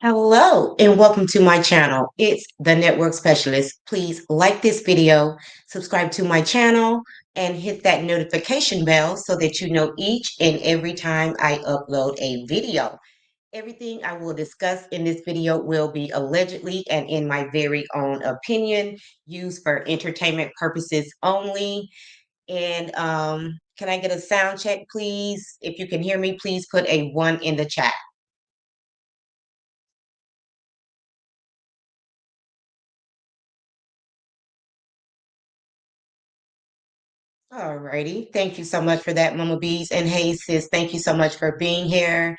Hello and welcome to my channel. It's the Network Specialist. Please like this video, subscribe to my channel, and hit that notification bell so that you know each and every time I upload a video. Everything I will discuss in this video will be allegedly and in my very own opinion, used for entertainment purposes only. And can I get a sound check, please? If you can hear me, please put a 1 in the chat. Alrighty. Thank you so much for that, Mama Bees. And hey, sis, thank you so much for being here.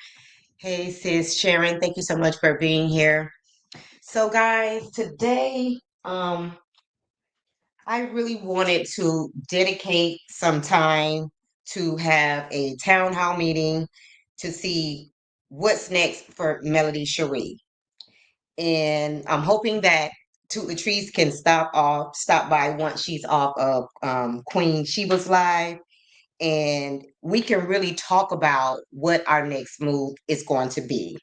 Hey, sis, Sharon, thank you so much for being here. So, guys, today, I really wanted to dedicate some time to have a town hall meeting to see what's next for Melody Cherie. And I'm hoping that Toot Latrice can stop by once she's off of Queen Sheba's live and we can really talk about what our next move is going to be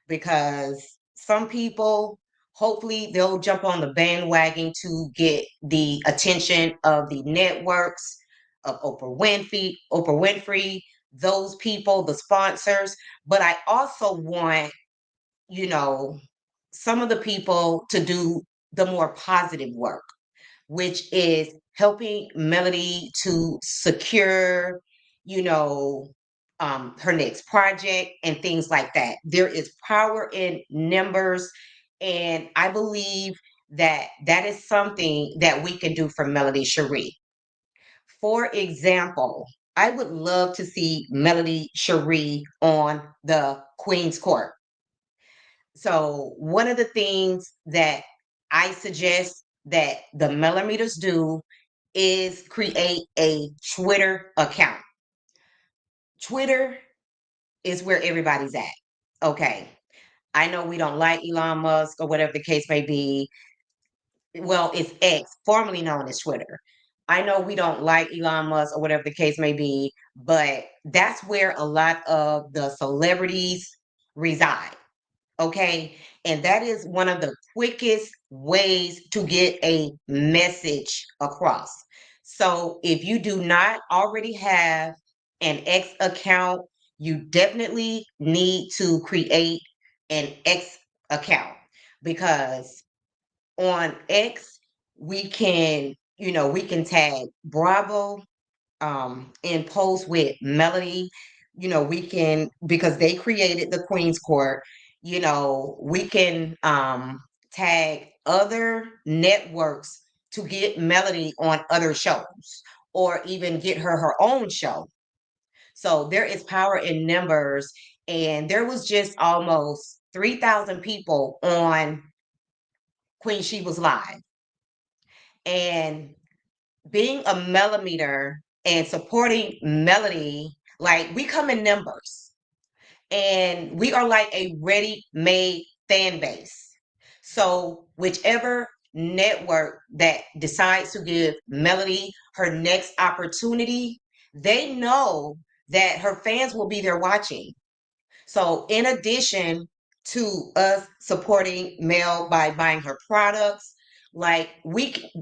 because some people hopefully they'll jump on the bandwagon to get the attention of the networks of Oprah Winfrey, those people, the sponsors, but I also want, you know, some of the people to do the more positive work, which is helping Melody to secure, you know, her next project and things like that. There is power in numbers, and I believe that that is something that we can do for Melody Cherie. For example, I would love to see Melody Cherie on the Queen's Court. So one of the things that I suggest that the millimeters do is create a Twitter account. Twitter is where everybody's at. Okay. I know we don't like Elon Musk or whatever the case may be. Well, it's X, formerly known as Twitter. I know we don't like Elon Musk or whatever the case may be, but that's where a lot of the celebrities reside. Okay. And that is one of the quickest ways to get a message across. So if you do not already have an X account, you definitely need to create an X account because on X, we can tag Bravo in post with Melody. We can, because they created the Queen's Court, we can tag other networks to get Melody on other shows or even get her own show. So there is power in numbers. And there was just almost 3,000 people on Queen She Was Live. And being a millimeter and supporting Melody, like we come in numbers and we are like a ready-made fan base. So whichever network that decides to give Melody her next opportunity, they know that her fans will be there watching. So in addition to us supporting Mel by buying her products, like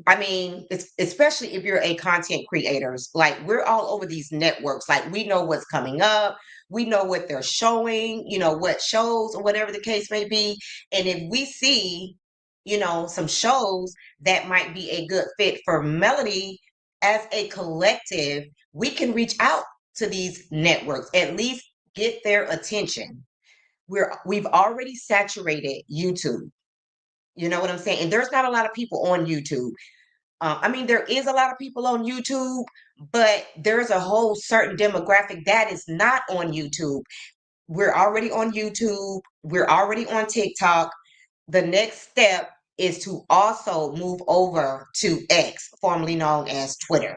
I mean, especially if you're a content creators, like we're all over these networks, like we know what's coming up, we know what they're showing, what shows or whatever the case may be. And if we see, some shows that might be a good fit for Melody as a collective, we can reach out to these networks, at least get their attention. We've already saturated YouTube. You know what I'm saying? And there's not a lot of people on YouTube. I mean, there is a lot of people on YouTube, but there's a whole certain demographic that is not on YouTube. We're already on YouTube. We're already on TikTok. The next step is to also move over to X, formerly known as Twitter.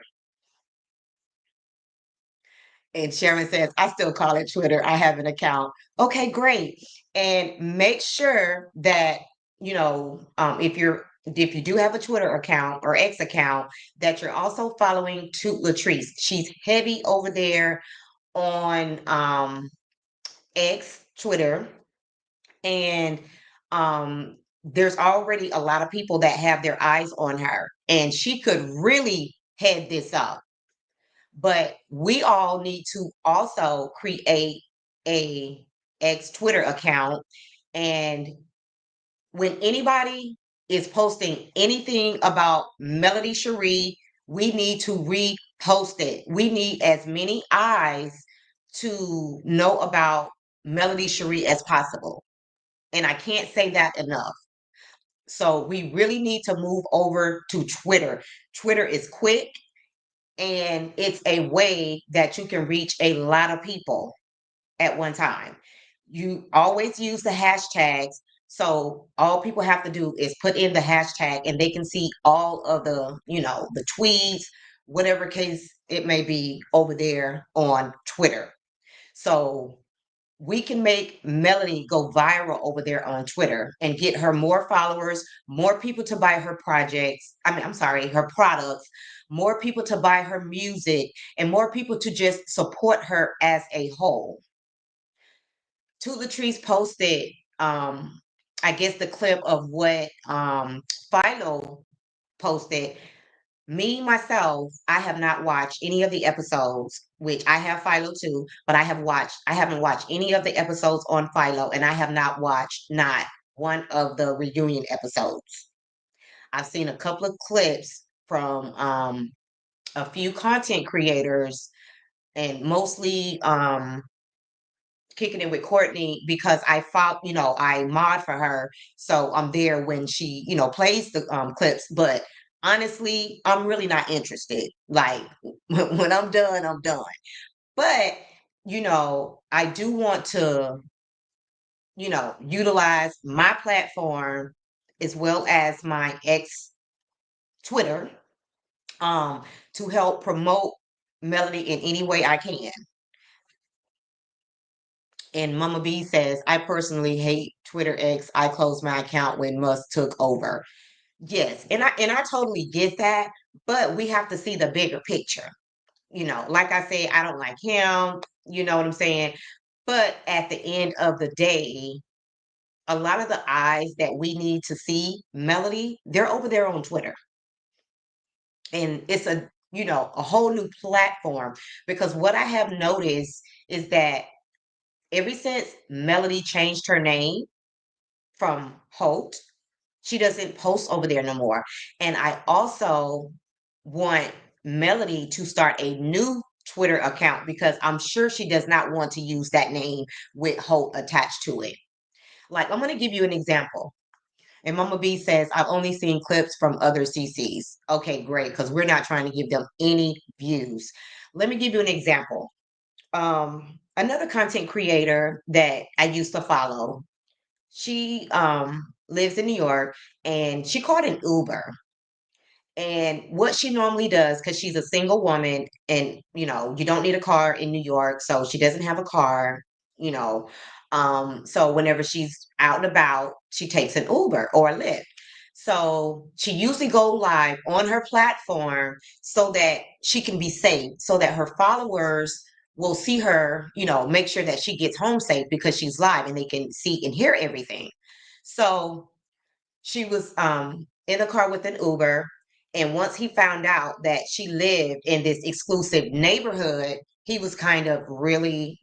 And Sharon says, I still call it Twitter. I have an account. Okay, great. And make sure that, if you do have a Twitter account or X account, that you're also following Toot Latrice. She's heavy over there on X, Twitter. And There's already a lot of people that have their eyes on her, and she could really head this up. But we all need to also create a ex Twitter account, and when anybody is posting anything about Melody Cherie, we need to repost it. We need as many eyes to know about Melody Cherie as possible. And I can't say that enough. So we really need to move over to Twitter. Twitter is quick, and it's a way that you can reach a lot of people at one time. You always use the hashtags. So all people have to do is put in the hashtag and they can see all of the tweets, whatever case it may be over there on Twitter. So we can make Melanie go viral over there on Twitter and get her more followers, more people to buy her projects. I'm sorry, her products, more people to buy her music, and more people to just support her as a whole. Two Latrice posted, I guess, the clip of what Philo posted. Me, myself, I have not watched any of the episodes, which I have Philo too, but I haven't watched any of the episodes on Philo, and I have not watched not one of the reunion episodes. I've seen a couple of clips from a few content creators, and mostly kicking it with Courtney because I follow, I mod for her. So I'm there when she, plays the clips. But honestly, I'm really not interested. Like when I'm done, I'm done. But, I do want to, utilize my platform as well as my ex Twitter to help promote Melody in any way I can. And Mama B says, I personally hate Twitter X. I closed my account when Musk took over. Yes, and I totally get that, but we have to see the bigger picture. Like I say, I don't like him, you know what I'm saying? But at the end of the day, a lot of the eyes that we need to see Melody, they're over there on Twitter. And it's a whole new platform because what I have noticed is that ever since Melody changed her name from Holt, she doesn't post over there no more. And I also want Melody to start a new Twitter account because I'm sure she does not want to use that name with Holt attached to it. Like, I'm going to give you an example. And Mama B says, I've only seen clips from other CCs. Okay, great, because we're not trying to give them any views. Let me give you an example. Another content creator that I used to follow, she lives in New York, and she called an Uber. And what she normally does, because she's a single woman, and you don't need a car in New York, so she doesn't have a car, you know. So whenever she's out and about, she takes an Uber or a Lyft. So she usually go live on her platform so that she can be safe, so that her followers will see her, make sure that she gets home safe because she's live and they can see and hear everything. So she was in a car with an Uber, and once he found out that she lived in this exclusive neighborhood, he was kind of really,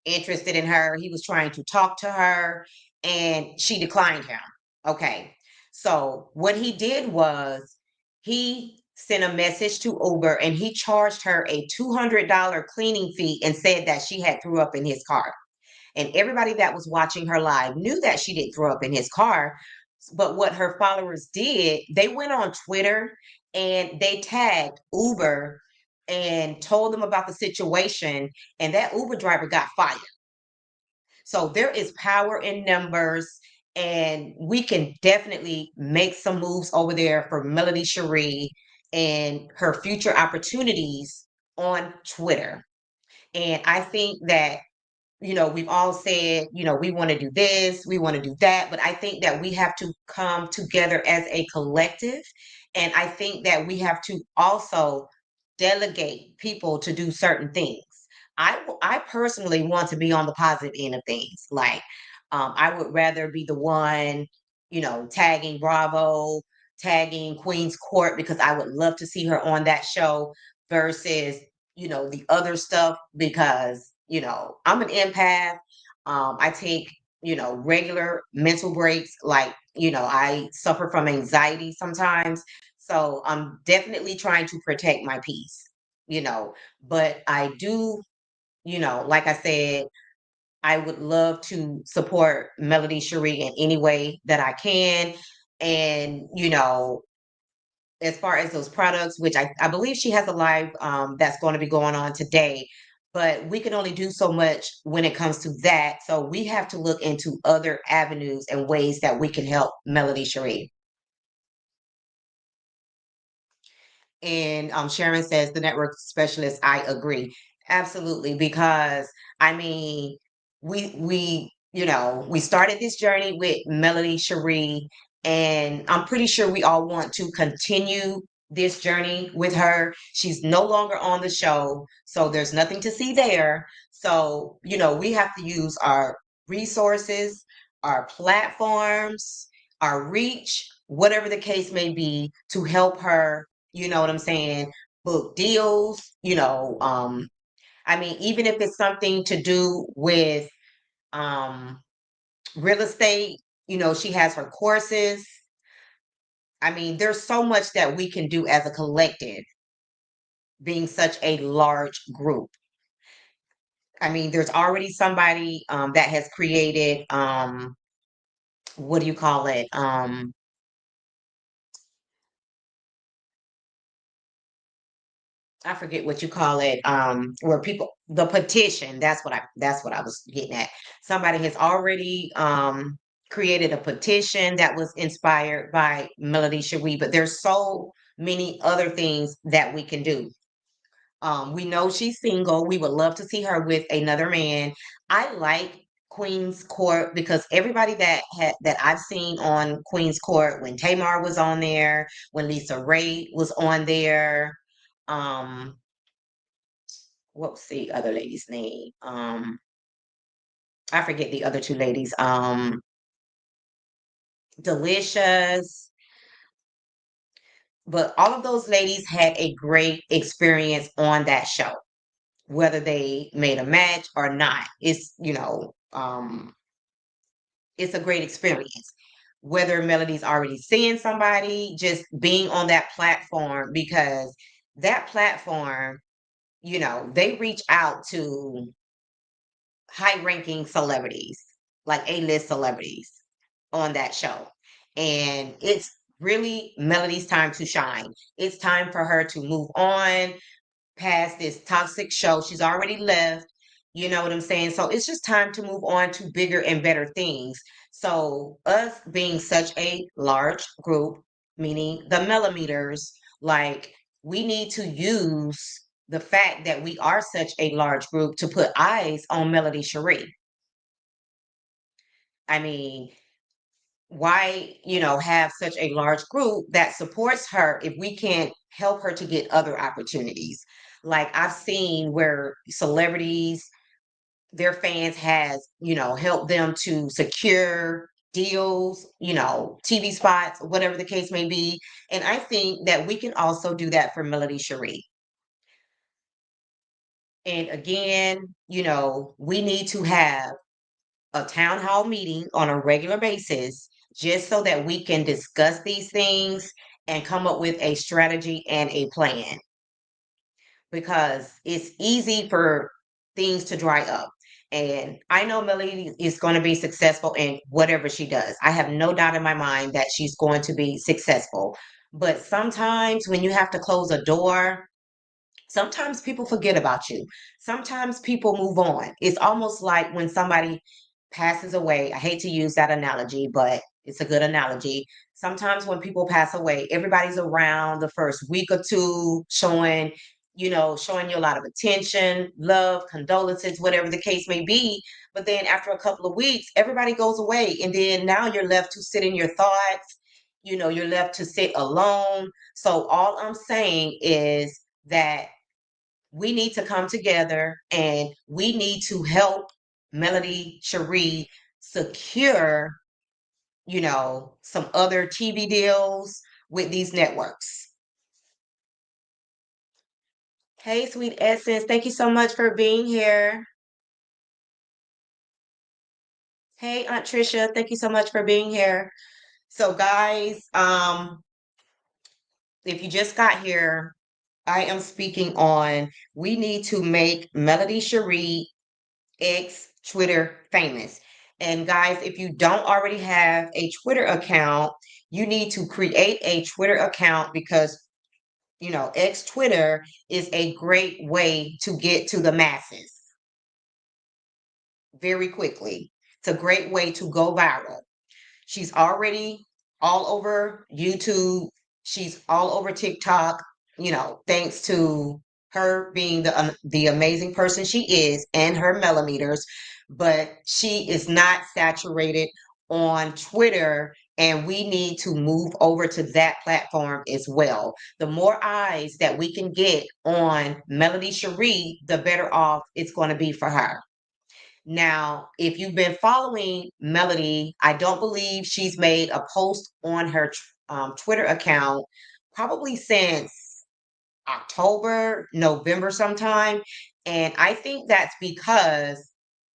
interested in her. He was trying to talk to her, and she declined him. Okay. So what he did was he sent a message to Uber and he charged her a $200 cleaning fee and said that she had threw up in his car. And everybody that was watching her live knew that she didn't throw up in his car. But what her followers did, they went on Twitter and they tagged Uber and told them about the situation. And that Uber driver got fired. So there is power in numbers. And we can definitely make some moves over there for Melody Cherie and her future opportunities on Twitter. And I think that we've all said, we want to do this, we want to do that, but I think that we have to come together as a collective. And I think that we have to also delegate people to do certain things. I personally want to be on the positive end of things. Like, I would rather be the one, tagging Bravo, tagging Queen's Court, because I would love to see her on that show versus, the other stuff, because, I'm an empath. I take, regular mental breaks. Like, I suffer from anxiety sometimes. So I'm definitely trying to protect my peace, you know, but I do, like I said, I would love to support Melody Cherie in any way that I can. And, as far as those products, which I believe she has a live that's going to be going on today, but we can only do so much when it comes to that. So we have to look into other avenues and ways that we can help Melody Cherie. And Sharon says the network specialist. I agree, absolutely, because I mean, we started this journey with Melody Cherie, and I'm pretty sure we all want to continue this journey with her. She's no longer on the show, so there's nothing to see there. So we have to use our resources, our platforms, our reach, whatever the case may be, to help her, you know what I'm saying, book deals, I mean, even if it's something to do with um real estate, she has her courses. I mean, there's so much that we can do as a collective, being such a large group. I mean, there's already somebody that has created what do you call it? I forget what you call it, where people, the petition, that's what I was getting at. Somebody has already created a petition that was inspired by Melody Cherie, but there's so many other things that we can do. We know she's single. We would love to see her with another man. I like Queen's Court because everybody that I've seen on Queen's Court, when Tamar was on there, when Lisa Ray was on there, um, what was the other lady's name? I forget the other two ladies. Delicious, but all of those ladies had a great experience on that show, whether they made a match or not. It's a great experience. Whether Melody's already seeing somebody, just being on that platform, because that platform, they reach out to high ranking celebrities, like A-list celebrities on that show. And it's really Melody's time to shine. It's time for her to move on past this toxic show. She's already left. You know what I'm saying? So it's just time to move on to bigger and better things. So, us being such a large group, meaning the millimeters, like, we need to use the fact that we are such a large group to put eyes on Melody Cherie. I mean, why, have such a large group that supports her if we can't help her to get other opportunities? Like, I've seen where celebrities, their fans has, helped them to secure deals, TV spots, whatever the case may be. And I think that we can also do that for Melody Cherie. And again, we need to have a town hall meeting on a regular basis, just so that we can discuss these things and come up with a strategy and a plan, because it's easy for things to dry up. And I know Melody is going to be successful in whatever she does. I have no doubt in my mind that she's going to be successful. But sometimes when you have to close a door, sometimes people forget about you. Sometimes people move on. It's almost like when somebody passes away. I hate to use that analogy, but it's a good analogy. Sometimes when people pass away, everybody's around the first week or two, showing you a lot of attention, love, condolences, whatever the case may be. But then after a couple of weeks, everybody goes away. And then now you're left to sit in your thoughts. You're left to sit alone. So all I'm saying is that we need to come together and we need to help Melody Cherie secure, some other TV deals with these networks. Hey, sweet Essence, thank you so much for being here. Hey, Aunt Trisha, thank you so much for being here. So, guys, if you just got here, I am speaking on we need to make Melody Cherie X Twitter famous. And guys, if you don't already have a Twitter account, you need to create a Twitter account because X Twitter is a great way to get to the masses very quickly. It's a great way to go viral. She's already all over YouTube. She's all over TikTok, thanks to her being the amazing person she is and her millimeters. But she is not saturated on Twitter, and we need to move over to that platform as well. The more eyes that we can get on Melody Cherie, the better off it's going to be for her. Now, if you've been following Melody, I don't believe she's made a post on her Twitter account probably since October, November sometime. And I think that's because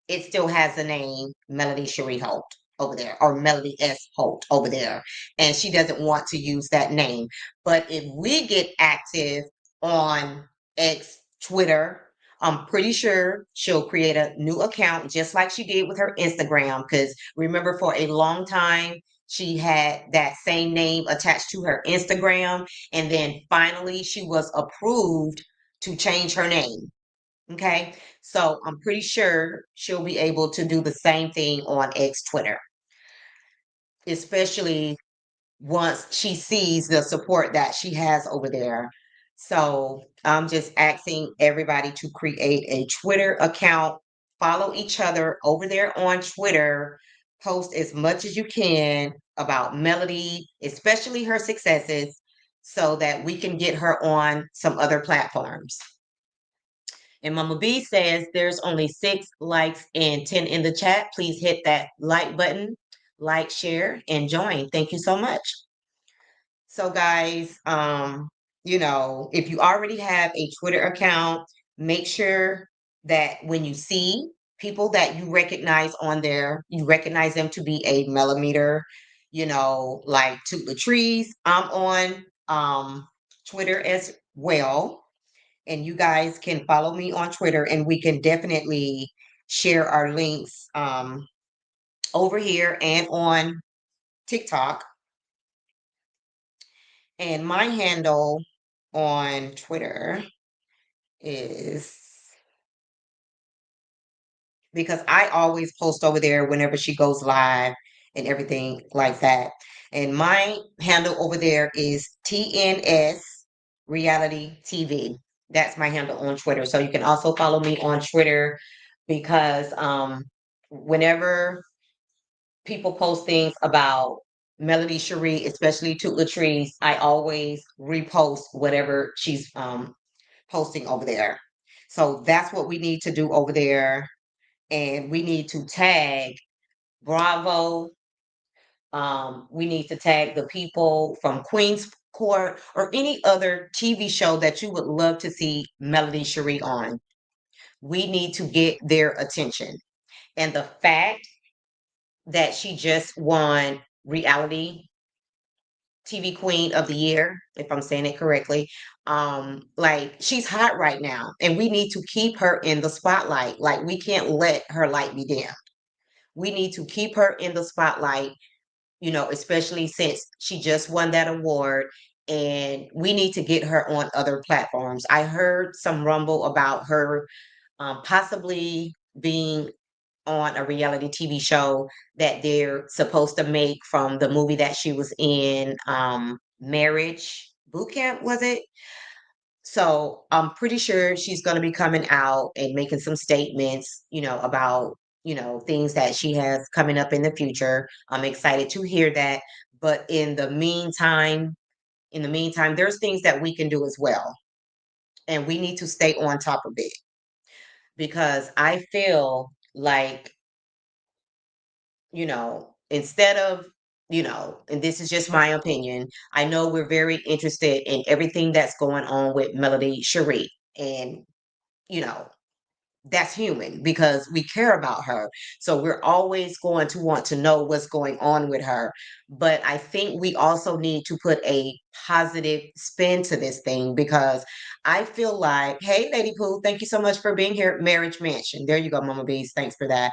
it still has the name Melody Cherie Holt over there, or Melody S. Holt over there. And she doesn't want to use that name. But if we get active on X Twitter, I'm pretty sure she'll create a new account just like she did with her Instagram. Because remember, for a long time, she had that same name attached to her Instagram. And then finally, she was approved to change her name. Okay. So I'm pretty sure she'll be able to do the same thing on X Twitter, especially once she sees the support that she has over there. So I'm just asking everybody to create a Twitter account, follow each other over there on Twitter, post as much as you can about Melody, especially her successes, so that we can get her on some other platforms. And Mama B says there's only 6 likes and 10 in the chat. Please hit that like button, like, share, and join. Thank you so much. So, guys, if you already have a Twitter account, make sure that when you see people that you recognize on there, you recognize them to be a millimeter, like Toot the Trees. I'm on Twitter as well, and you guys can follow me on Twitter, and we can definitely share our links over here and on TikTok. And my handle on Twitter is, because I always post over there whenever she goes live and everything like that. And my handle over there is TNS Reality TV. That's my handle on Twitter. So you can also follow me on Twitter because whenever people post things about Melody Cherie, especially Toot Latrice, I always repost whatever she's posting over there. So that's what we need to do over there. And we need to tag Bravo. We need to tag the people from Queen's Court or any other TV show that you would love to see Melody Cherie on. We need to get their attention. And the fact that she just won reality TV Queen of the Year, if I'm saying it correctly. Like, she's hot right now, and we need to keep her in the spotlight. Like, we can't let her light be dim. We need to keep her in the spotlight, especially since she just won that award, and we need to get her on other platforms. I heard some rumble about her possibly being on a reality TV show that they're supposed to make from the movie that she was in, Marriage Boot Camp, was it? So I'm pretty sure she's going to be coming out and making some statements, about, things that she has coming up in the future. I'm excited to hear that. But in the meantime, there's things that we can do as well. And we need to stay on top of it because I feel like instead of, and this is just my opinion, I know we're very interested in everything that's going on with Melody Cherie. And, you know, that's human because we care about her. So we're always going to want to know what's going on with her. But I think we also need to put a positive spin to this thing because I feel like, hey, Lady Pooh, thank you so much for being here. Marriage Mansion. There you go, Mama Bees. Thanks for that.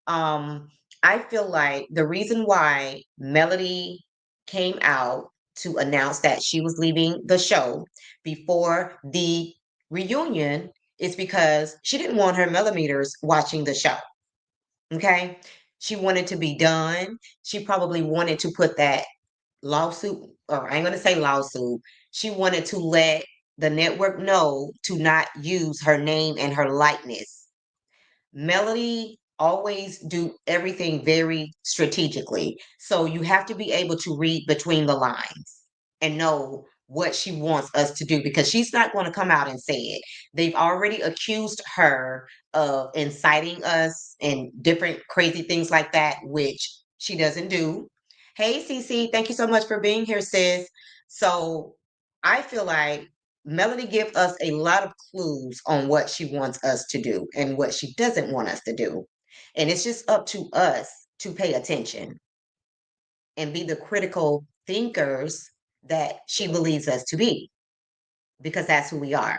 um, I feel like the reason why Melody came out to announce that she was leaving the show before the reunion is because she didn't want her millimeters watching the show. Okay. She wanted to be done. She probably wanted to put that lawsuit, or I ain't going to say lawsuit. She wanted to let the network know to not use her name and her likeness. Melody always do everything very strategically. So you have to be able to read between the lines and know what she wants us to do because she's not going to come out and say it. They've already accused her of inciting us and different crazy things like that, which she doesn't do. Hey, Cece, thank you so much for being here, sis. So I feel like Melody gives us a lot of clues on what she wants us to do and what she doesn't want us to do. And it's just up to us to pay attention and be the critical thinkers that she believes us to be, because that's who we are.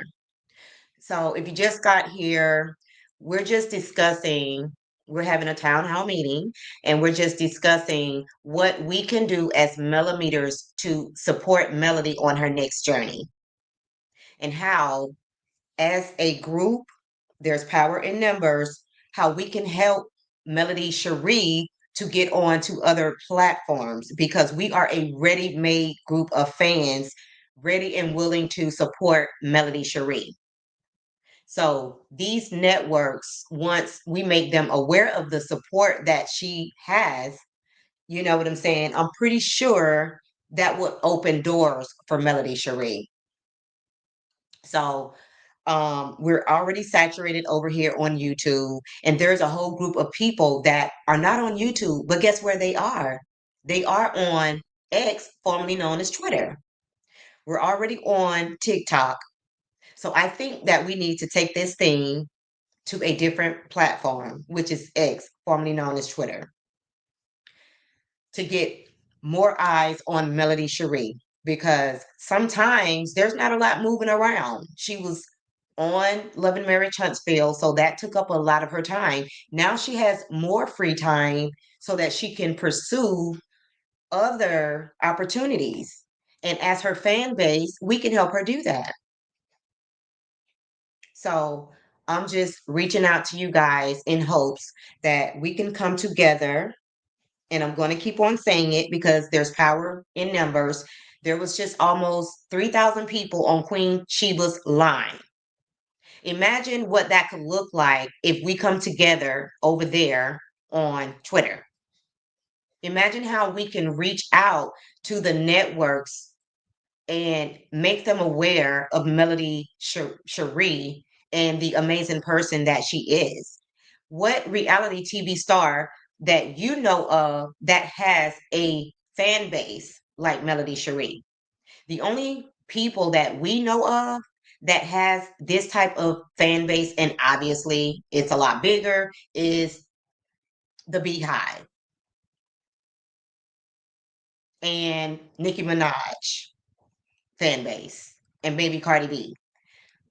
So if you just got here, we're just discussing, we're having a town hall meeting, and we're just discussing what we can do as millimeters to support Melody on her next journey and how, as a group, there's power in numbers, how we can help Melody Cherie to get on to other platforms because we are a ready-made group of fans ready and willing to support Melody Cherie. So these networks, once we make them aware of the support that she has, you know what I'm saying? I'm pretty sure that would open doors for Melody Cherie. So we're already saturated over here on YouTube, and there's a whole group of people that are not on YouTube, but guess where they are? They are on X, formerly known as Twitter. We're already on TikTok. So I think that we need to take this thing to a different platform, which is X, formerly known as Twitter, to get more eyes on Melody Cherie because sometimes there's not a lot moving around. She was on Love and Marriage Huntsville, so that took up a lot of her time. Now she has more free time so that she can pursue other opportunities. And as her fan base, we can help her do that. So I'm just reaching out to you guys in hopes that we can come together, and I'm going to keep on saying it because there's power in numbers. There was just almost 3,000 people on Queen Sheba's line. Imagine what that could look like if we come together over there on Twitter. Imagine how we can reach out to the networks and make them aware of Melody Cherie and the amazing person that she is. What reality TV star that you know of that has a fan base like Melody Cherie? The only people that we know of that has this type of fan base, and obviously it's a lot bigger, is the Beehive and Nicki Minaj fan base and Baby Cardi B.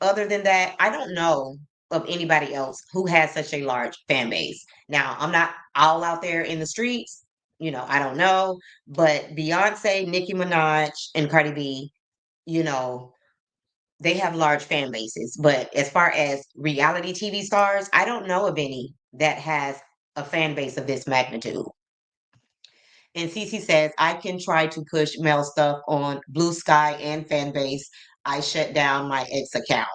Other than that, I don't know of anybody else who has such a large fan base. Now, I'm not all out there in the streets, I don't know, but Beyonce, Nicki Minaj, and Cardi B, you know, they have large fan bases. But as far as reality TV stars, I don't know of any that has a fan base of this magnitude. And Cece says, I can try to push male stuff on Blue Sky and fan base. I shut down my ex account.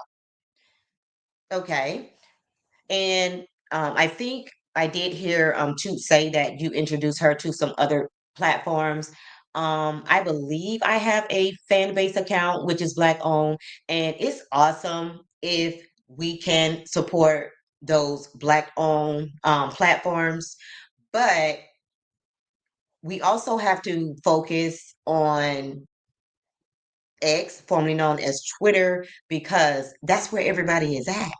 Okay. And I think I did hear Toot say that you introduced her to some other platforms. I believe I have a fan base account, which is Black owned, and it's awesome if we can support those Black owned platforms. But we also have to focus on X, formerly known as Twitter, because that's where everybody is at,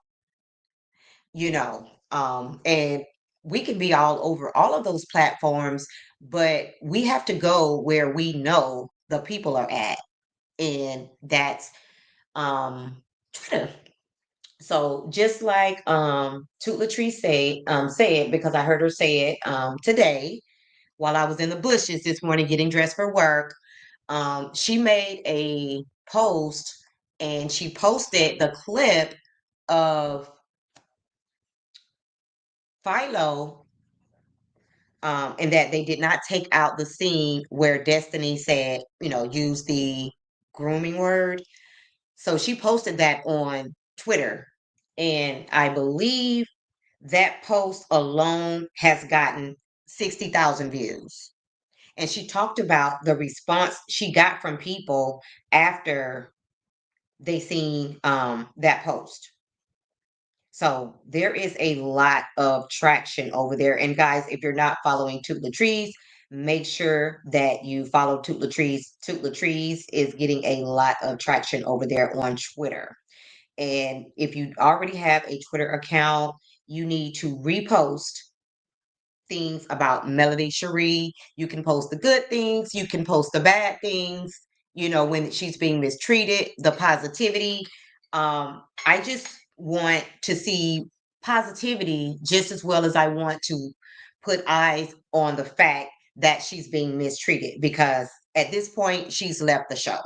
and we can be all over all of those platforms, but we have to go where we know the people are at, and that's Twitter. So just like Toot Latrice said, because I heard her say it today while I was in the bushes this morning getting dressed for work. She made a post and she posted the clip of Philo, and that they did not take out the scene where Destiny said, use the grooming word. So she posted that on Twitter. And I believe that post alone has gotten 60,000 views. And she talked about the response she got from people after they seen that post. So there is a lot of traction over there. And guys, if you're not following Toot Latrice, make sure that you follow Toot Latrice. Toot Latrice is getting a lot of traction over there on Twitter. And if you already have a Twitter account, you need to repost things about Melody Cherie. You can post the good things, you can post the bad things, when she's being mistreated, the positivity. I just want to see positivity just as well as I want to put eyes on the fact that she's being mistreated, because at this point she's left the show.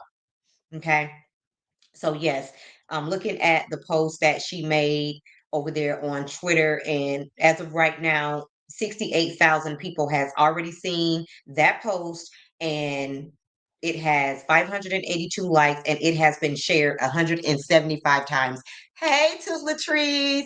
Okay. So yes, I'm looking at the post that she made over there on Twitter, and as of right now, 68,000 people has already seen that post, and it has 582 likes, and it has been shared 175 times. Hey, to Latrice,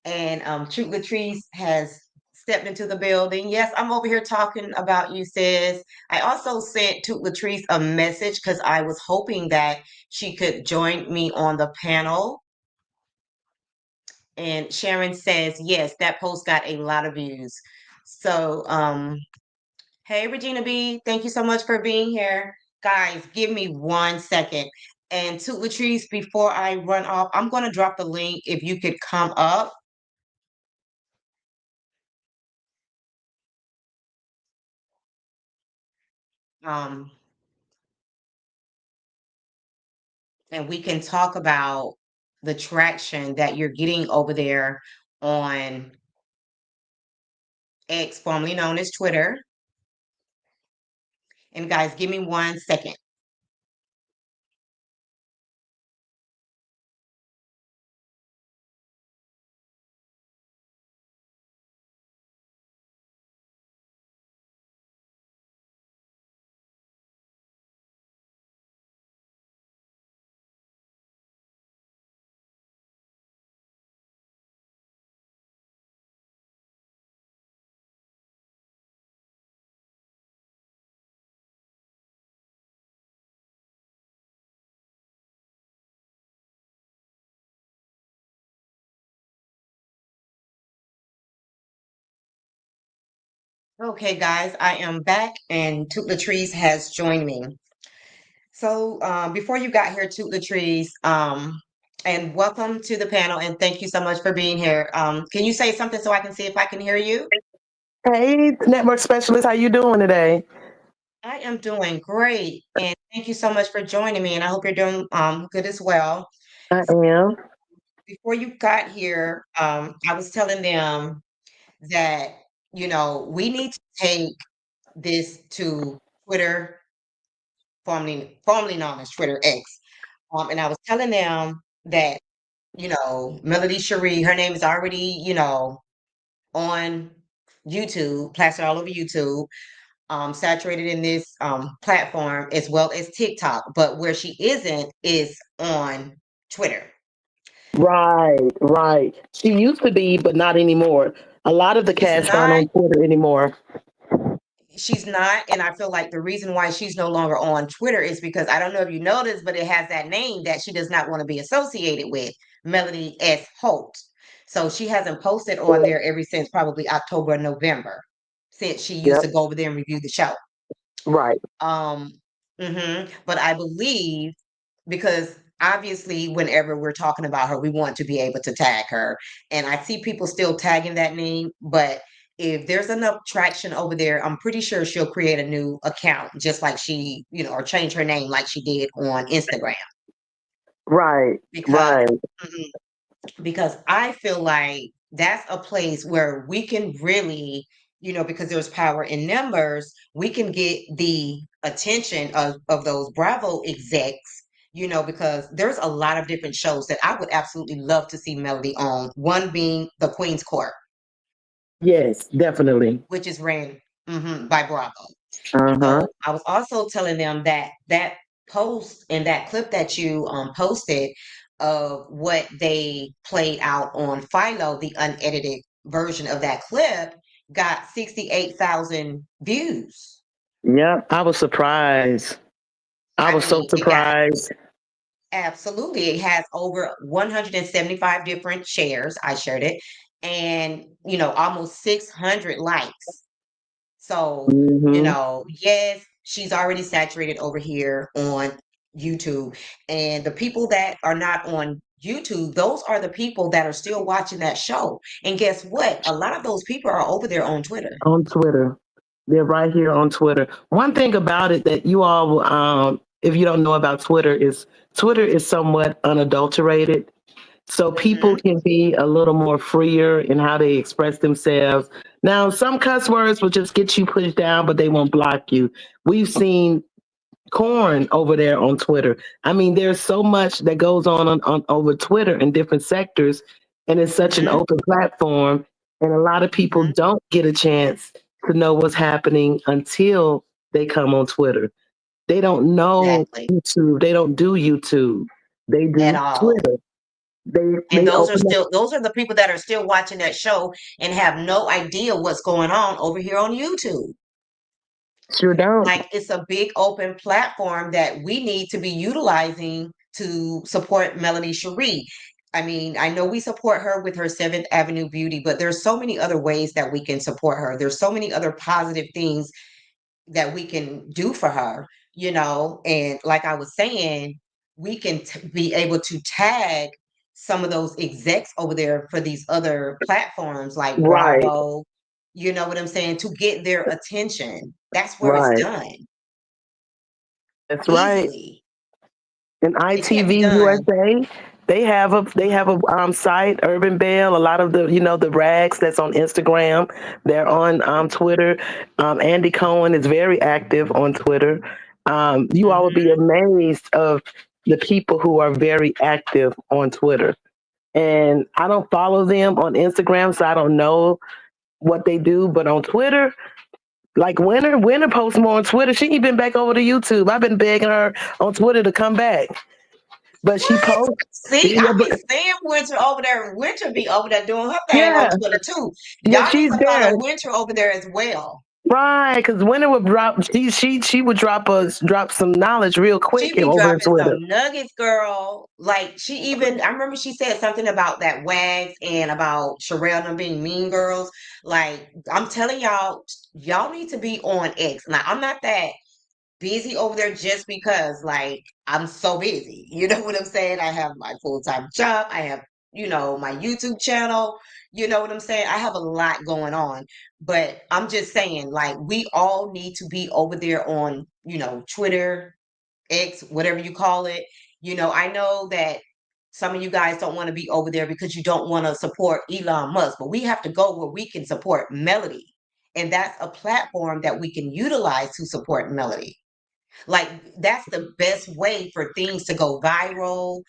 and Truth Latrice has stepped into the building. Yes, I'm over here talking about you, sis. I also sent to Latrice a message because I was hoping that she could join me on the panel. And Sharon says, yes, that post got a lot of views. So, hey, Regina B, thank you so much for being here. Guys, give me 1 second. And to Latrice, before I run off, I'm going to drop the link if you could come up. Um, and we can talk about the traction that you're getting over there on X, formerly known as Twitter. And guys, give me 1 second. Okay, guys, I am back and Toot Latrice has joined me. So before you got here, Toot Latrice, and welcome to the panel, and thank you so much for being here. Can you say something so I can see if I can hear you? Hey, network specialist, how you doing today? I am doing great, and thank you so much for joining me, and I hope you're doing good as well. I am. Before you got here, I was telling them that, we need to take this to Twitter, formerly known as Twitter X. And I was telling them that, Melody Cherie, her name is already, on YouTube, plastered all over YouTube, saturated in this platform as well as TikTok. But where she isn't is on Twitter. Right, right. She used to be, but not anymore. A lot of the She's cast aren't not on Twitter anymore. She's not, and I feel like the reason why she's no longer on Twitter is because I don't know if you noticed, but it has that name that she does not want to be associated with, Melody S. Holt. So she hasn't posted on there ever since probably October, November. since she used Yep. to go over there and review the show. Right. Um, but I believe because obviously whenever we're talking about her, we want to be able to tag her. And I see people still tagging that name, but if there's enough traction over there, I'm pretty sure she'll create a new account, just like she, or change her name like she did on Instagram. Right. Because Right. mhm, because I feel like that's a place where we can really, because there's power in numbers, we can get the attention of those Bravo execs, because there's a lot of different shows that I would absolutely love to see Melody on. One being The Queen's Court, Yes, definitely. which is ran by Bravo. Uh-huh. So I was also telling them that that post and that clip that you posted of what they played out on Philo, the unedited version of that clip, got 68,000 views. Yep. I was surprised. I I was so mean, it got surprised. absolutely, it has over 175 different shares. I shared it, and almost 600 likes. So, Hmm. yes, she's already saturated over here on YouTube. And the people that are not on YouTube, those are the people that are still watching that show. And guess what? A lot of those people are over there on Twitter. On Twitter. They're right here on Twitter. One thing about it that you all, if you don't know about Twitter is somewhat unadulterated. So people Hmm. can be a little more freer in how they express themselves. Now, some cuss words will just get you pushed down, but they won't block you. We've seen corn over there on Twitter. I mean, there's so much that goes on over Twitter in different sectors, and it's such an Hmm. open platform. And a lot of people Hmm. don't get a chance to know what's happening until they come on Twitter. They don't know Exactly. YouTube. They don't do YouTube. They At do all. Twitter. They And they those are open up. still those are the people that are still watching that show and have no idea what's going on over here on YouTube. Sure don't. Like it's a big open platform that we need to be utilizing to support Melanie Cherie. I mean, I know we support her with her Seventh Avenue Beauty, but there's so many other ways that we can support her. There's so many other positive things that we can do for her, and like I was saying, we can be able to tag some of those execs over there for these other platforms like Right. Bravo, you know what I'm saying, to get their attention. That's where it's Right. done That's right. easily. And It can't be ITV done. USA, they have a site, Urban Bell. A lot of the rags that's on Instagram, they're on Twitter. Andy Cohen is very active on Twitter. You all would be Hmm. amazed of the people who are very active on Twitter. And I don't follow them on Instagram, so I don't know what they do. But on Twitter, like Winter posts more on Twitter. She ain't been back over to YouTube. I've been begging her on Twitter to come back, but she What? posts. See, Yeah, I be seeing Winter over there. Winter be over there doing her thing on yeah, Twitter too. yeah, Y'all need she's to there, follow Winter over there as well. right? Because Winter would drop. She would drop some knowledge real She quick be over in dropping Twitter. some nuggets, girl. Like she even, I remember she said something about that Wags and about Sherelle and them being mean girls. Like I'm telling y'all, y'all need to be on X. Now I'm not that busy over there just because like I'm so busy. You know what I'm saying? I have my full-time job. I have, my YouTube channel. You know what I'm saying? I have a lot going on. But I'm just saying, like, we all need to be over there on, Twitter, X, whatever you call it. I know that some of you guys don't want to be over there because you don't want to support Elon Musk, but we have to go where we can support Melody. And that's a platform that we can utilize to support Melody. Like that's the best way for things to go viral,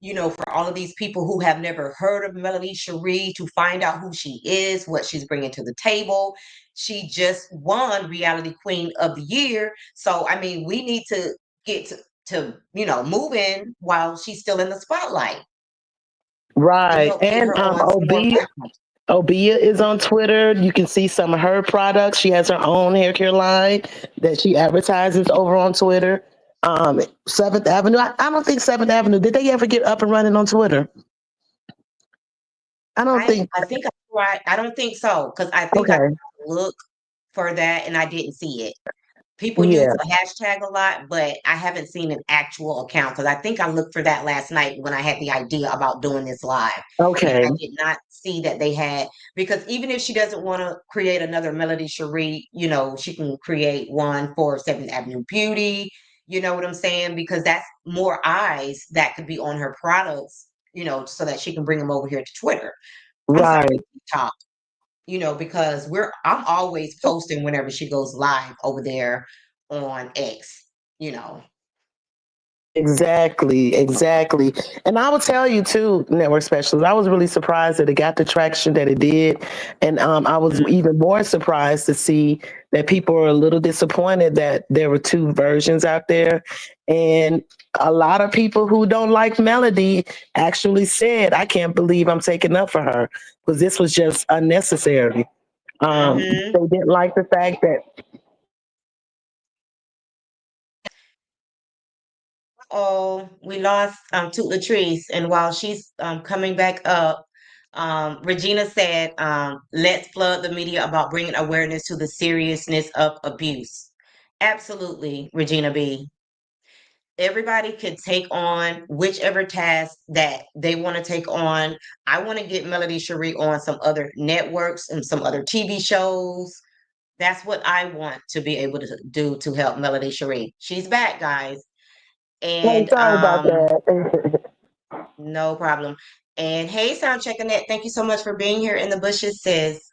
for all of these people who have never heard of Melanie Cherie to find out who she is, what she's bringing to the table. She just won Reality Queen of the Year. So, I mean, we need to get to move in while she's still in the spotlight and Right, help get and her on some more platforms. Obia is on Twitter. You can see some of her products. She has her own hair care line that she advertises over on Twitter. Seventh Avenue. I don't think Seventh Avenue. Did they ever get up and running on Twitter? I don't I think. I think I tried. I don't think so because I think I Okay. look. for that, and I didn't see it. People use Yeah. a hashtag a lot, but I haven't seen an actual account because I think I looked for that last night when I had the idea about doing this live. And Okay. I did not see that they had, because even if she doesn't want to create another Melody Cherie, she can create one for 7th Avenue Beauty. You know what I'm saying? Because that's more eyes that could be on her products, so that she can bring them over here to Twitter. I'm sorry, Right. TikTok, because I'm always posting whenever she goes live over there on X, you know. Exactly, exactly. And I will tell you too, network specialist, I was really surprised that it got the traction that it did. And I was Mhm. even more surprised to see that people were a little disappointed that there were two versions out there. And a lot of people who don't like Melody actually said, I can't believe I'm taking up for her because this was just unnecessary. Mhm. They didn't like the fact that Oh, we lost Toot Latrice, and while she's coming back up, Regina said, "Let's flood the media about bringing awareness to the seriousness of abuse." Absolutely, Regina B. Everybody could take on whichever task that they want to take on. I want to get Melody Cherie on some other networks and some other TV shows. That's what I want to be able to do to help Melody Cherie. She's back, guys. hey, And sorry about that. no problem. And hey, sound checking it. Thank you so much for being here in the bushes, sis.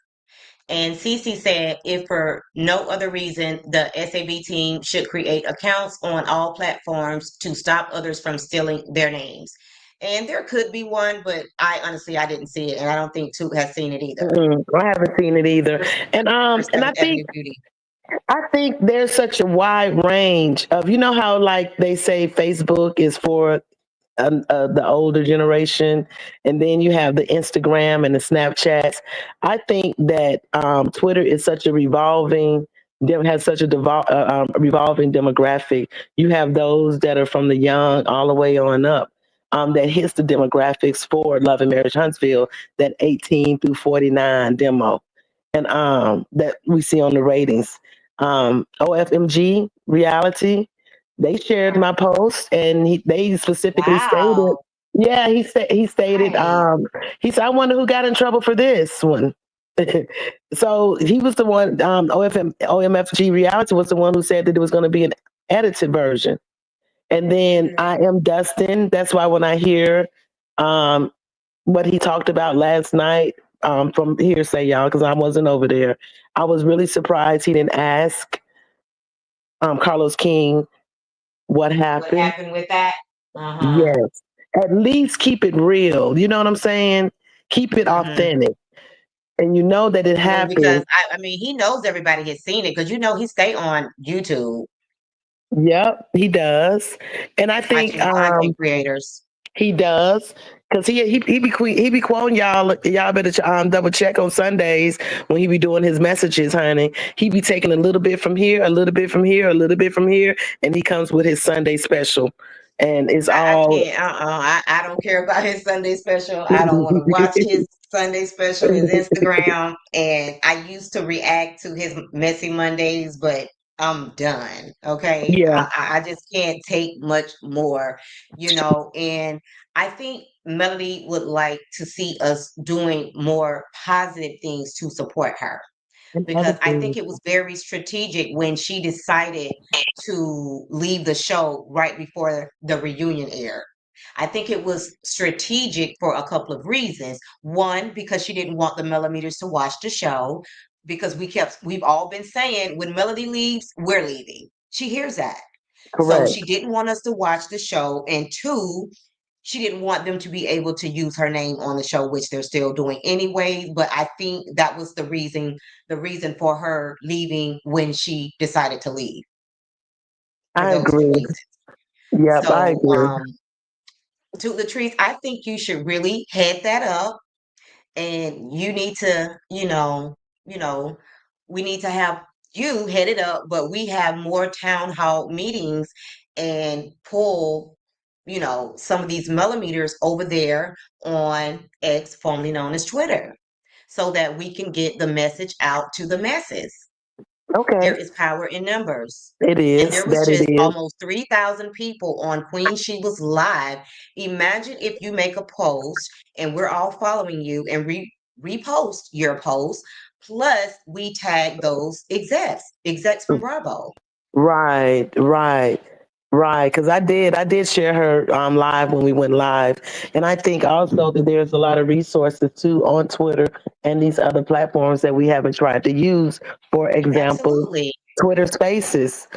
And Cece said, if for no other reason, the SAB team should create accounts on all platforms to stop others from stealing their names. And there could be one, but I didn't see it, and I don't think Toot has seen it either. I haven't seen it either. For, And I Seventh think Avenue Beauty. there's such a wide range of, how like they say Facebook is for the older generation, and then you have the Instagram and the Snapchats. I think that Twitter is such a has such a revolving demographic. You have those that are from the young all the way on up. That hits the demographics for Love and Marriage Huntsville, that 18 through 49 demo, and that we see on the ratings. OFMG reality, they shared my post, and they specifically stated, Wow. yeah, he stated, Nice. he said, I wonder who got in trouble for this one. So he was the one, OMFG reality was the one who said that it was going to be an edited version. And then Mhm. I am Dustin. That's why when I hear um, what he talked about last night, from hearsay, y'all, because I wasn't over there, I was really surprised he didn't ask Carlos King what What happened. happened with that? Uh-huh. Yes. At least keep it real. You know what I'm saying? Keep it Hmm. authentic. And you know that it Because happened. I mean, he knows everybody has seen it because he stay on YouTube Yep, he does. And I think watching content creators. he does. Cause he be quoting y'all. Y'all better double check on Sundays when he be doing his messages, honey. He be taking a little bit from here, a little bit from here, a little bit from here, and he comes with his Sunday special, and it's I all. can't. I don't care about his Sunday special. I don't want to watch his Sunday special, his Instagram. And I used to react to his messy Mondays, but I'm done. Okay, Yeah, I just can't take much more, And I think Melody would like to see us doing more positive things to support her, and other because I think things. it was very strategic when she decided to leave the show right before the reunion aired. I think it was strategic for a couple of reasons. One, because she didn't want the Millimeters to watch the show, because we've all been saying when Melody leaves, we're leaving. She hears that. So she Correct. didn't want us to watch the show. And two, she didn't want them to be able to use her name on the show, which they're still doing anyway. But I think that was the reason for her leaving when she decided to leave, for I those two agree. reasons. Yep, I So, agree. to Latrice, I think you should really head that up, and you need to, you know, we need to have you head it up, but we have more town hall meetings and pull, some of these millimeters over there on X, formerly known as Twitter, so that we can get the message out to the masses. Okay. There is power in numbers. It And is. there was That it just is. almost 3,000 people on Queen She Was Live. Imagine if you make a post and we're all following you and repost your post, plus we tag those execs from Bravo. Right, right, right. Because I did share her live when we went live, and I think also that there's a lot of resources too on Twitter and these other platforms that we haven't tried to use. For example, Absolutely. Twitter Spaces.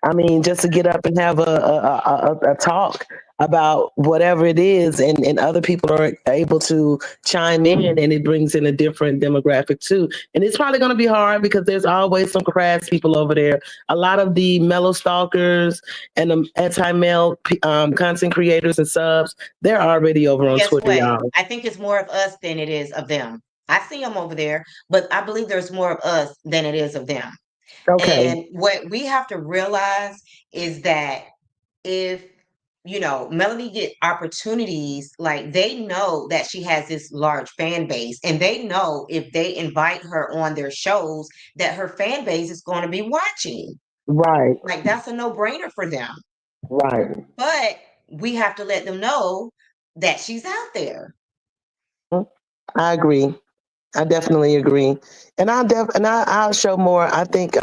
I mean, just to get up and have a talk about whatever it is, and other people are able to chime in, and it brings in a different demographic too. And it's probably going to be hard because there's always some crass people over there. A lot of the mellow stalkers and the anti-male content creators and subs, they're already over on Guess Twitter, what? y'all. I think it's more of us than it is of them. I see them over there, but I believe there's more of us than it is of them. Okay, And what we have to realize is that if Melody get opportunities, like they know that she has this large fan base, and they know if they invite her on their shows that her fan base is going to be watching. right, Like that's a no-brainer for them. right. But we have to let them know that she's out there. Mhm. I agree. I definitely agree, and I'll show more. I think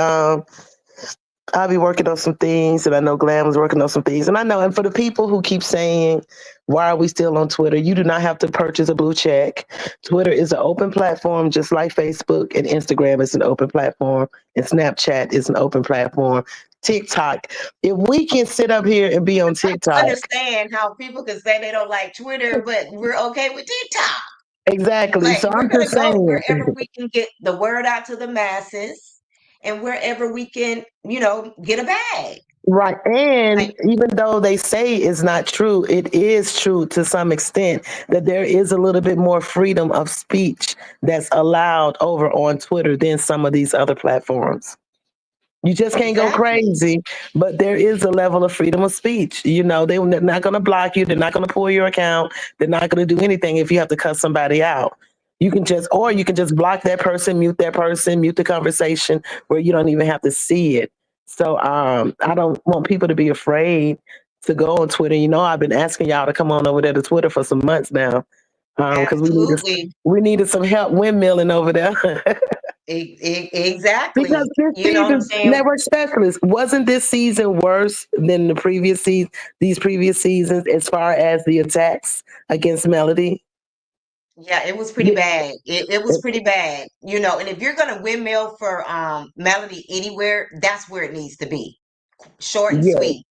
I'll be working on some things, and I know Glam was working on some things, and I know. And for the people who keep saying, "Why are we still on Twitter?" You do not have to purchase a blue check. Twitter is an open platform, just like Facebook and Instagram is an open platform, and Snapchat is an open platform. TikTok. If we can sit up here and be on TikTok, Understand how people can say they don't like Twitter, but we're okay with TikTok. exactly. Like So we're I'm gonna just go saying, wherever we can get the word out to the masses and wherever we can, get a bag. right. Like And even though they say it's not true, it is true to some extent that there is a little bit more freedom of speech that's allowed over on Twitter than some of these other platforms. You just can't go exactly. crazy, but there is a level of freedom of speech. You know, they're not going to block you. They're not going to pull your account. They're not going to do anything if you have to cut somebody out. Or you can just block that person, mute the conversation where you don't even have to see it. So I don't want people to be afraid to go on Twitter. You know, I've been asking y'all to come on over there to Twitter for some months now because Absolutely. we needed some help windmilling over there. Because Exactly. this You know what I'm season, saying? network specialist, wasn't this season worse than the previous season? These previous seasons, as far as the attacks against Melody. Yeah, it was pretty Yeah, bad. It was pretty bad. And if you're gonna windmill for Melody anywhere, that's where it needs to be. Short and yeah. sweet.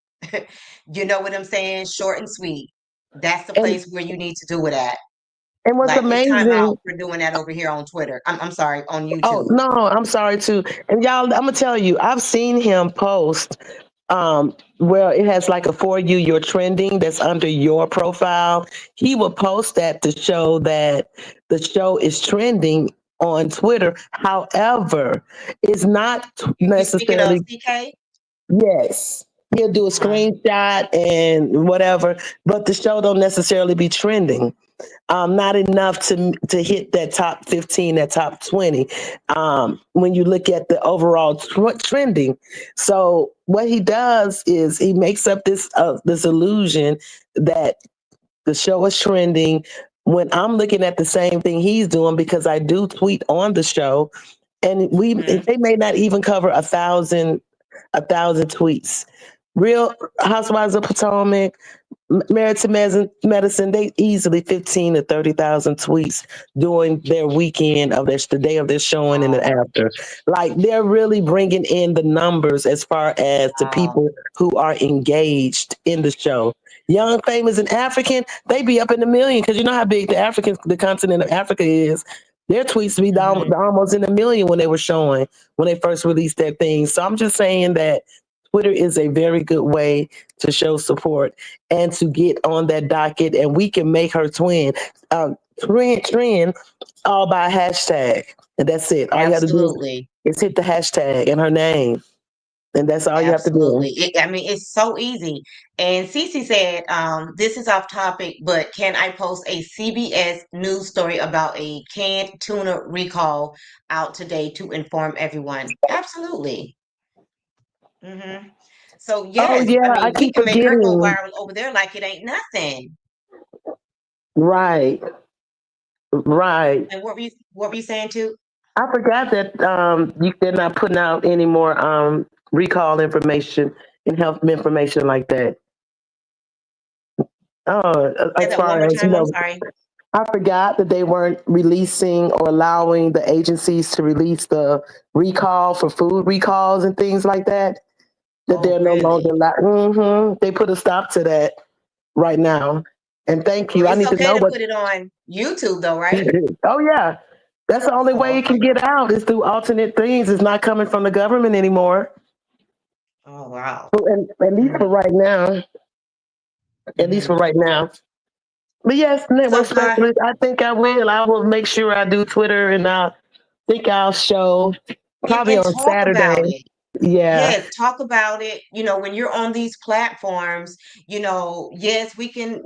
You know what I'm saying? Short and sweet. That's the And place where you need to do it at. what's Like it's time out amazing. for doing that over here on Twitter. I'm sorry, on Oh YouTube. no, I'm sorry too. And y'all, I'm gonna tell you, I've seen him post where it has like a for you, you're trending that's under your profile. He will post that to show that the show is trending on Twitter. However, it's not You speaking of necessarily. CK? Yes. He'll do a Uh-huh. screenshot and whatever, but the show don't necessarily be trending. Not enough to hit that top 15, that top 20. When you look at the overall trending, so what he does is he makes up this illusion that the show is trending. When I'm looking at the same thing he's doing, because I do tweet on the show, and Mhm. they may not even cover a thousand tweets. Real Housewives of Potomac, Married to Medicine, they easily 15 to 30,000 tweets during their weekend of the day of their showing and the Wow. after. Like they're really bringing in the numbers as far as the Wow. people who are engaged in the show. Young, famous, and African, they be up in the million because you know how big the continent of Africa is. Their tweets be down Mhm. almost in a million when they were showing when they first released their thing. So I'm just saying that Twitter is a very good way to show support and to get on that docket, and we can make her trend all by a hashtag, and that's it. All you have to do Absolutely. is hit the hashtag and her name. And that's all you have to Absolutely. do. I mean, it's so easy. And Cece said, this is off topic, but can I post a CBS news story about a canned tuna recall out today to inform everyone? Absolutely. Hmm. So Oh yes, I yeah, I mean, we keep can make her go forgetting. viral over there like it ain't nothing. Right, right. And what were you saying too? I forgot that they're not putting out any more recall information and health information like that. Say As that one far more as time. I'm sorry. I forgot that they weren't releasing or allowing the agencies to release the recall for food recalls and things like that. That Oh, they're no longer really? allowed. They put a stop to that right now. And thank Well, you. I it's need to okay know to what. put it on YouTube though, right? Oh yeah, that's the only way Oh, it can okay. get out is through alternate things. It's not coming from the government anymore. Oh, wow. And at least Mm-hmm. for right now. At least Mm-hmm. for right now. But yes, network So, Kai, specialist. I think I will. I will make sure I do Twitter, and I think I'll show probably and on talk Saturday. about it. Yeah. Yes, talk about it. When you're on these platforms, yes, we can,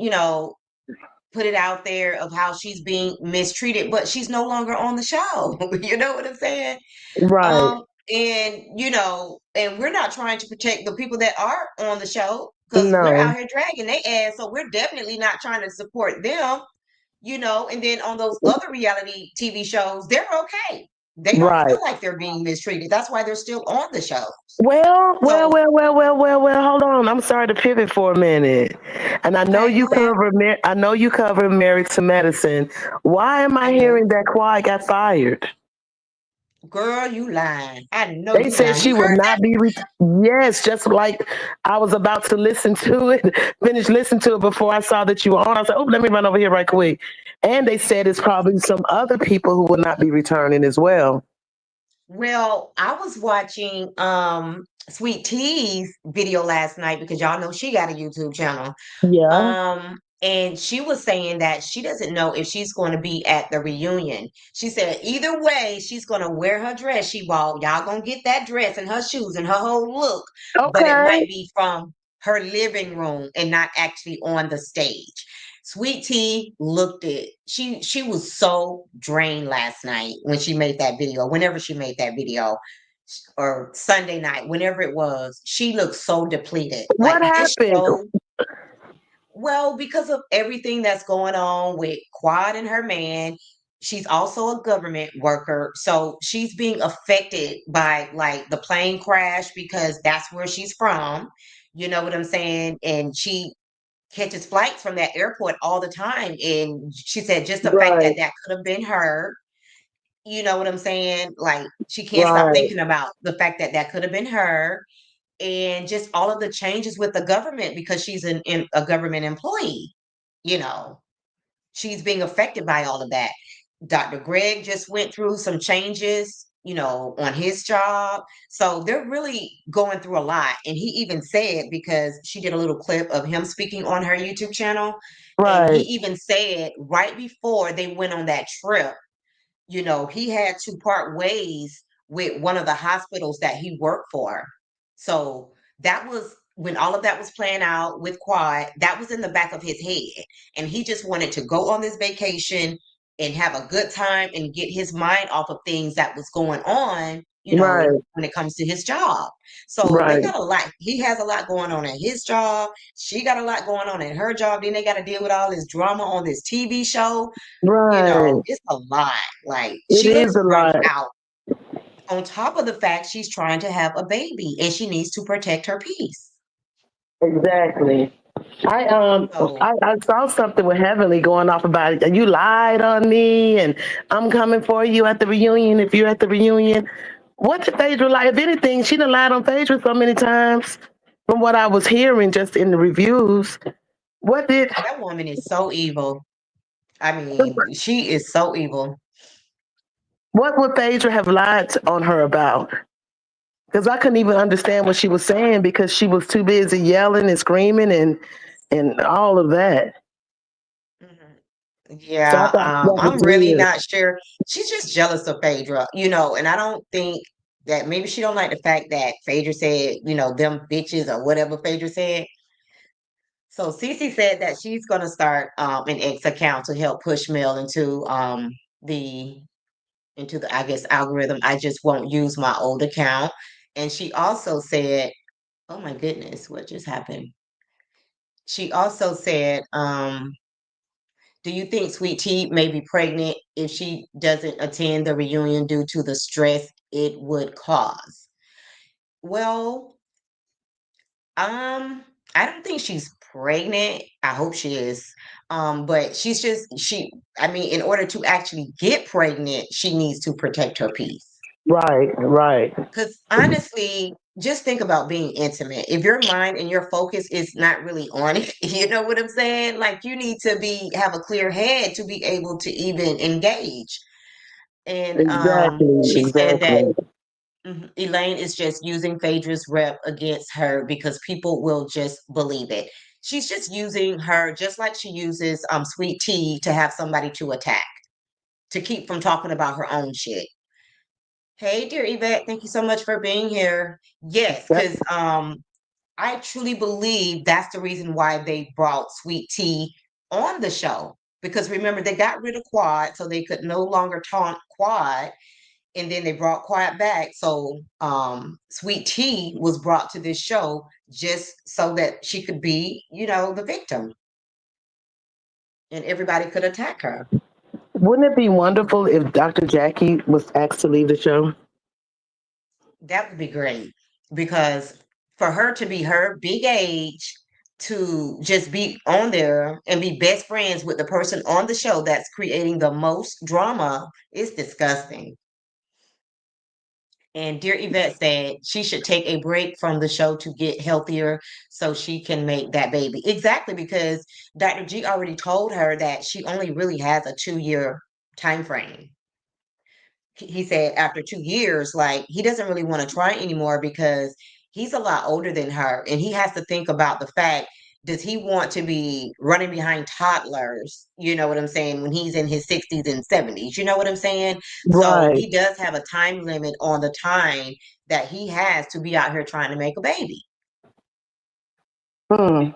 put it out there of how she's being mistreated, but she's no longer on the show. You know what I'm saying? Right. And we're not trying to protect the people that are on the show because we're No. out here dragging their ass. So we're definitely not trying to support them. And then on those other reality TV shows, they're okay. They don't Right. feel like they're being mistreated. That's why they're still on the show. Well, well, So, well, well, well, well, well. Hold on. I'm sorry to pivot for a minute. And I know okay, you go ahead. cover. I know you cover Married to Medicine. Why am I I do. hearing that Kawhi got fired? Girl, you lying. I know They you said lying. she You would heard not be. Yes, just like I was about to listen to it, finish listening to it before I saw that you were on. I said, "Oh, let me run over here right quick." And they said it's probably some other people who will not be returning as well. Well, I was watching Sweet Tea's video last night because y'all know she got a YouTube channel. Yeah. And she was saying that she doesn't know if she's going to be at the reunion. She said either way, she's going to wear her dress she bought. Y'all going to get that dress and her shoes and her whole look, but it Okay. might be from her living room and not actually on the stage. Sweet Tea looked it. She was so drained last night when she made that video. Whenever she made that video, or Sunday night, whenever it was, she looked so depleted. What Like this happened? show, well, because of everything that's going on with Quad and her man, she's also a government worker. So she's being affected by like the plane crash because that's where she's from. You know what I'm saying? And she catches flights from that airport all the time. And she said just the fact that Right. that could have been her. You know what I'm saying? Like she can't stop Right. thinking about the fact that that could have been her and just all of the changes with the government because she's a government employee. You know, she's being affected by all of that. Dr. Greg just went through some changes, on his job. So they're really going through a lot. And he even said, because she did a little clip of him speaking on her YouTube channel, and he Right. even said right before they went on that trip, he had to part ways with one of the hospitals that he worked for. So that was when all of that was playing out with Quad, that was in the back of his head. And he just wanted to go on this vacation and have a good time and get his mind off of things that was going on, Right. when it comes to his job. So they Right. got a lot. He has a lot going on at his job. She got a lot going on at her job. Then they got to deal with all this drama on this TV show. Right. It's a lot. Like It she is looks a burnt lot. out. On top of the fact she's trying to have a baby and she needs to protect her peace. Exactly. So I saw something with Heavenly going off about you lied on me and I'm coming for you at the reunion if you're at the reunion. What did Phaedra lie? If anything, she done lied on Phaedra so many times from what I was hearing just in the reviews. What did that woman is so evil. I mean, she is so evil. what would Phaedra have lied on her about? Because I couldn't even understand what she was saying because she was too busy yelling and screaming and all of that. Mhm. So I Yeah, thought that was I'm really weird. not sure. She's just jealous of Phaedra, and I don't think. That maybe she don't like the fact that Phaedra said, them bitches or whatever Phaedra said. So Cece said that she's gonna start an X account to help push Mel the into the, I guess, algorithm. I just won't use my old account. And she also said, oh my goodness, what just happened? She also said, do you think Sweet Tea may be pregnant if she doesn't attend the reunion due to the stress it would cause? Well, I don't think she's pregnant. I hope she is. But I mean, in order to actually get pregnant, she needs to protect her peace. Right, right. Because honestly, just think about being intimate. If your mind and your focus is not really on it, you know what I'm saying? Like you need to have a clear head to be able to even engage. And Exactly, she said that exactly. Elaine is just using Phaedra's rep against her because people will just believe it. She's just using her just like she uses Sweet Tea to have somebody to attack, to keep from talking about her own shit. Hey, dear Yvette, thank you so much for being here. Yes, Yep. because I truly believe that's the reason why they brought Sweet Tea on the show. Because remember, they got rid of Quad, so they could no longer taunt Quad, and then they brought Quad back. So Sweet Tea was brought to this show just so that she could be, the victim, and everybody could attack her. Wouldn't it be wonderful if Dr. Jackie was asked to leave the show? That would be great because for her to be her big age to just be on there and be best friends with the person on the show that's creating the most drama is disgusting. And dear Yvette said she should take a break from the show to get healthier so she can make that baby. Exactly, because Dr. G already told her that she only really has a 2-year time frame. He said after 2 years, like he doesn't really want to try anymore because he's a lot older than her. And he has to think about the fact, does he want to be running behind toddlers? You know what I'm saying? When he's in his 60s and 70s, you know what I'm saying? So Right. he does have a time limit on the time that he has to be out here trying to make a baby. Hmm.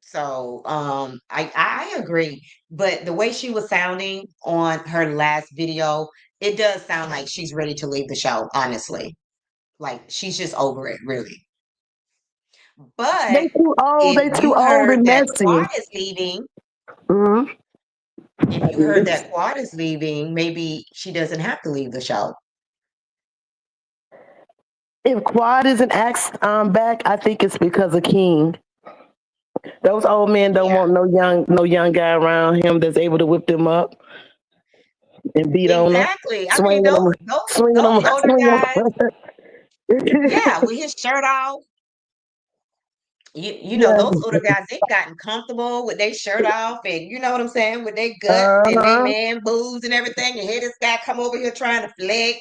So I agree, but the way she was sounding on her last video, it does sound like she's ready to leave the show, honestly. Like she's just over it, really. They But too old. if They too you old heard and that messy. Quad is leaving, Hmm. if you heard that Quad is leaving, maybe she doesn't have to leave the show. If Quad isn't asked back, I think it's because of King. Those old men don't Yeah, want no young guy around him that's able to whip them up and beat on them, exactly. I mean, swinging them, swinging them, those older swinging guys, them. yeah, with his shirt off. Those Yeah. older guys, they've gotten comfortable with their shirt off and you know what I'm saying, with their guts and their Uh-huh. man boobs and everything. And here this guy come over here trying to flex.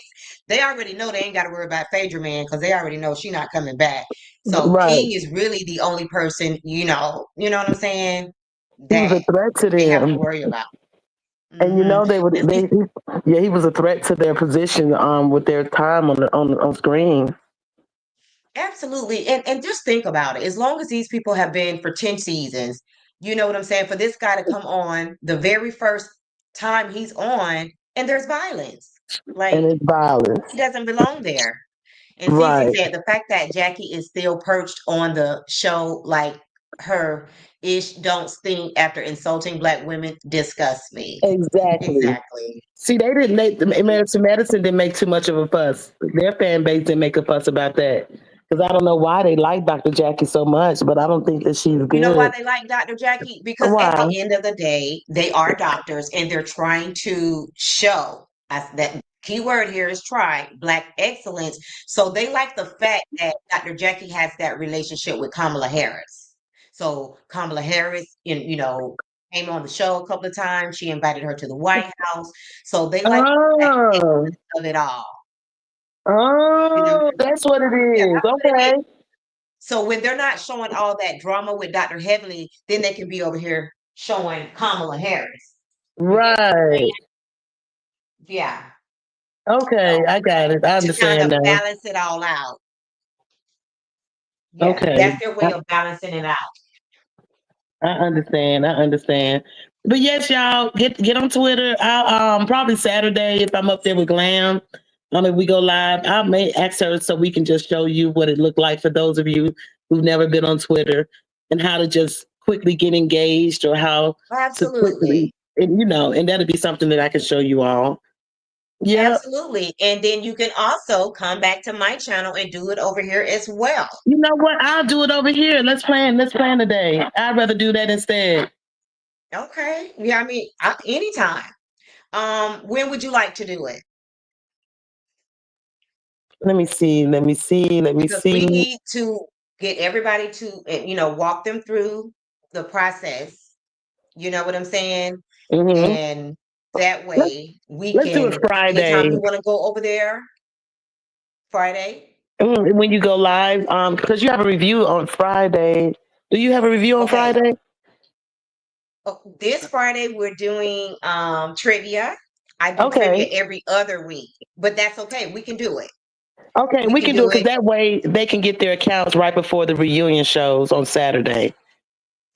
They already know they ain't got to worry about Phaedra Man because they already know she not coming back. So Right. King is really the only person, you know what I'm saying, He was a that threat to they have to them. worry about. And Hmm. they would And see, yeah, he was a threat to their position with their time on screen. absolutely. And just think about it. As long as these people have been for 10 seasons, you know what I'm saying? For this guy to come on the very first time he's on and there's violence. And Like it's violence. he doesn't belong there. And Cece Right. said the fact that Jackie is still perched on the show like her ish don't stink after insulting black women disgusts me. Exactly. Exactly. See, they didn't make the Mhm. American Medicine didn't make too much of a fuss. Their fan base didn't make a fuss about that. Because I don't know why they like Dr. Jackie so much, but I don't think that she's You know why good. they like Dr. Jackie? Because at Why? the end of the day, they are doctors and they're trying to show that key word here is try black excellence. So they like the fact that Dr. Jackie has that relationship with Kamala Harris. So Kamala Harris, came on the show a couple of times. She invited her to the White House. So they like that Oh, excellence of it all. You know, oh, that's what it yeah, is. that's what it is. Okay. So when they're not showing all that drama with Dr. Heavenly, then they can be over here showing Kamala Harris. You get what I'm Right. saying? Yeah. Okay, I got it. I to kind understand of now. balance it all out. Yeah, Okay. that's their way of balancing it out. I understand. I understand. But yes, y'all get on Twitter. I'll probably Saturday if I'm up there with Glam. If we go live, I may ask her so we can just show you what it looked like for those of you who've never been on Twitter and how to just quickly get engaged or how to quickly Absolutely. and and that'll be something that I can show you all. Yeah. Absolutely. And then you can also come back to my channel and do it over here as well. You know what? I'll do it over here. Let's plan today. I'd rather do that instead. Okay. Yeah, I mean, anytime. When would you like to do it? Let me see. Let me see. Let me Because we see. need to get everybody to, walk them through the process. You know what I'm saying? Hmm. And that Let's way we let's do it can, anytime Friday. you want to go over there, Friday. When you go live, because you have a review on Friday. Do you have a review on Okay. Friday? Oh, this Friday we're doing trivia. I do trivia Okay. every other week, but that's okay. We can do it. Okay, We we can can do do it because it. that way they can get their accounts right before the reunion shows on Saturday.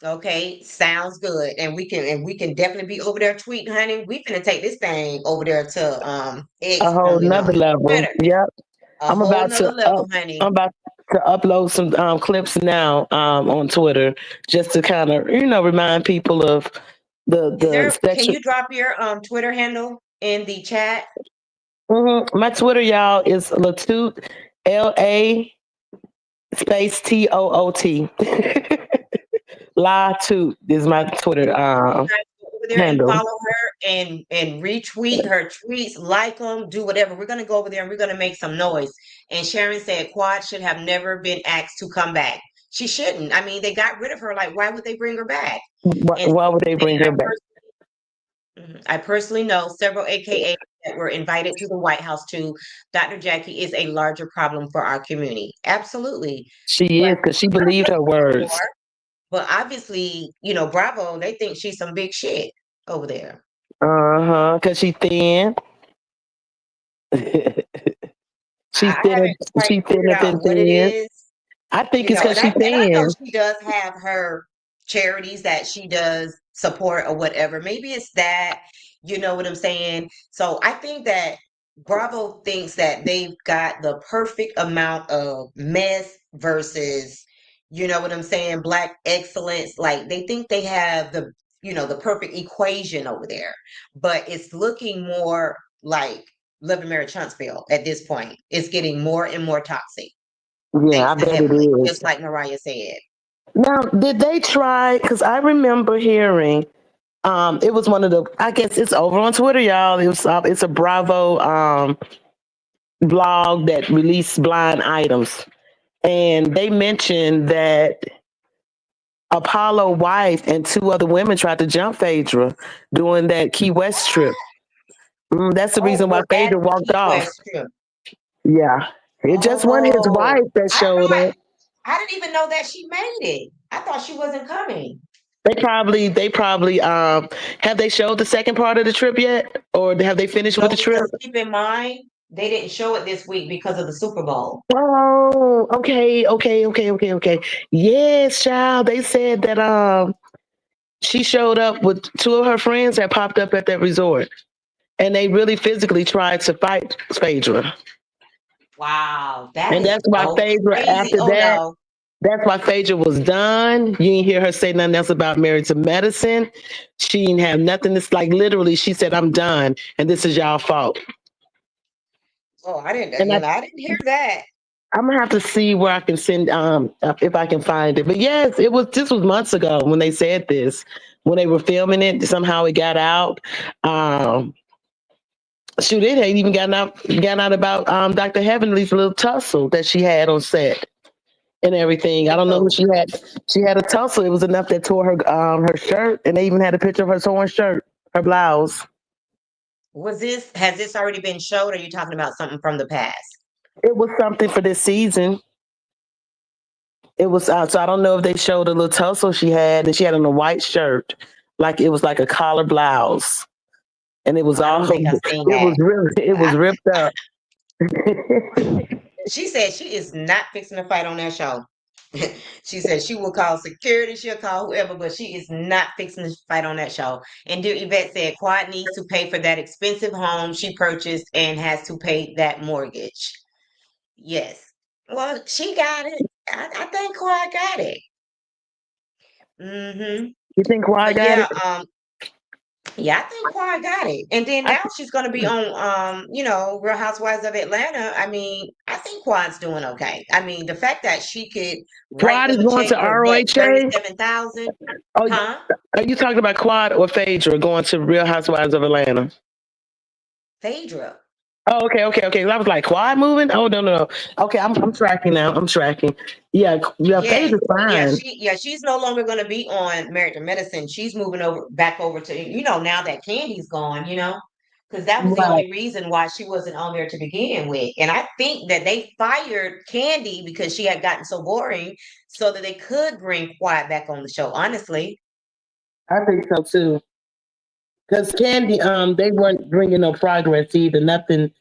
Okay, sounds good. And we can definitely be over there tweeting, honey. We finna take this thing over there to A X, whole formerly nother known as level. Twitter. Yep. A I'm whole about nother to level, honey. I'm about to upload some clips now on Twitter just to kind of remind people of the Can section. you drop your Twitter handle in the chat? My Twitter, y'all, is Latoot, LA space TOOT. La Toot is my Twitter You guys go over there and handle. follow her and retweet her tweets, like them, do whatever. We're gonna go over there and we're gonna make some noise. And Sharon said Quad should have never been asked to come back. She shouldn't. I mean, they got rid of her. Like, why would they bring her back? And Why would they bring her back? I personally know several AKA that were invited to the White House too. Dr. Jackie is a larger problem for our community. Absolutely. She But is because she believed her words. but obviously, Bravo, they think she's some big shit over there. Because she thin. She's I thin. haven't quite She's thin figured up and out what it thin. is, I think it's because and she I know thin. she does have her charities that she does support or whatever. Maybe it's that, you know what I'm saying? So I think that Bravo thinks that they've got the perfect amount of mess versus, you know what I'm saying, black excellence. Like they think they have the perfect equation over there. But it's looking more like Love and Marriage Huntsville at this point. It's getting more and more toxic Yeah, thanks I to bet it Heavenly, is. just like Mariah said. Now, did they try? Because I remember hearing. It was one of the. I guess it's over on Twitter, y'all. It's a Bravo blog that released blind items, and they mentioned that Apollo wife and two other women tried to jump Phaedra during that Key West trip. That's the Oh, reason why at Phaedra the walked Key off. West trip. Yeah, it just wasn't his Oh, wife that I showed thought up. I didn't even know that she made it. I thought she wasn't coming. They probably have they showed the second part of the trip yet, or have they finished with No, the trip? because keep in mind they didn't show it this week because of the Super Bowl. Oh, okay. Yes, child. They said that she showed up with two of her friends that popped up at that resort, and they really physically tried to fight Phaedra. Wow, that And is that's why so Phaedra, crazy. after Oh that, no. that's why Phaedra was done. You didn't hear her say nothing else about Married to Medicine. She didn't have nothing. It's like literally, she said, "I'm done, and this is y'all fault." Oh, I didn't. And I didn't hear that. I'm gonna have to see where I can send if I can find it. But yes, it was. This was months ago when they said this. When they were filming it, somehow it got out. Um, Shoot, it ain't even gotten out about Dr. Heavenly's little tussle that she had on set and everything. I Okay, don't know what so she had. She had a tussle. It was enough that tore her shirt, and they even had a picture of her torn shirt, her blouse. has this already been showed? Or are you talking about something from the past? It was something for this season. It was so I don't know if they showed a little tussle she had, and she had on a white shirt, like it was like a collar blouse. and it was I all don't think I've seen it was that. really it I, was ripped up. she said she is not fixing to fight on that show. She said she will call security, she'll call whoever, but she is not fixing to fight on that show. And dear Yvette said Quad needs to pay for that expensive home she purchased and has to pay that mortgage. Yes. Well, she got it. I think Quad got it. Hmm. You think why I But got yeah, it? yeah, I think Quad got it. And then I now she's gonna be on Real Housewives of Atlanta. I mean, I think Quad's doing okay. I mean, the fact that she could write Quad is them a going check to for what, ROHA. 37,000? Oh, Huh? are you talking about Quad or Phaedra going to Real Housewives of Atlanta? Phaedra. Oh, okay. I was like, Quad moving? Oh, no. Okay, I'm tracking now. I'm tracking. Yeah, Yes. Phaedra's fine. She's no longer gonna be on Married to Medicine. She's moving over back over to, now that Candy's gone, because that was the Right. only reason why she wasn't on there to begin with. And I think that they fired Candy because she had gotten so boring so that they could bring Quiet back on the show, honestly. I think so too. Because Candy, they weren't bringing no progress either. Nothing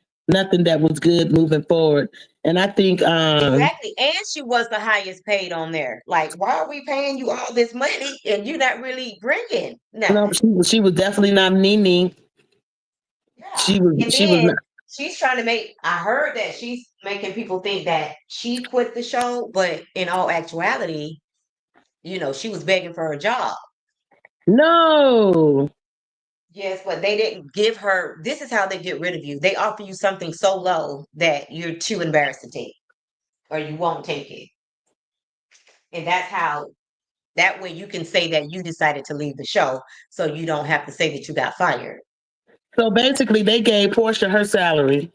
that was good moving forward. And I think, Exactly. And she was the highest paid on there. Like, why are we paying you all this money and you're not really bringing no, nothing? she was definitely not Nene. Yeah. And She was then not. she's trying to I heard that she's making people think that she quit the show, but in all actuality, she was begging for her job. No. Yes, but they didn't give her. This is how they get rid of you. They offer you something so low that you're too embarrassed to take, or you won't take it. And that way you can say that you decided to leave the show, so you don't have to say that you got fired. So basically, they gave Portia her salary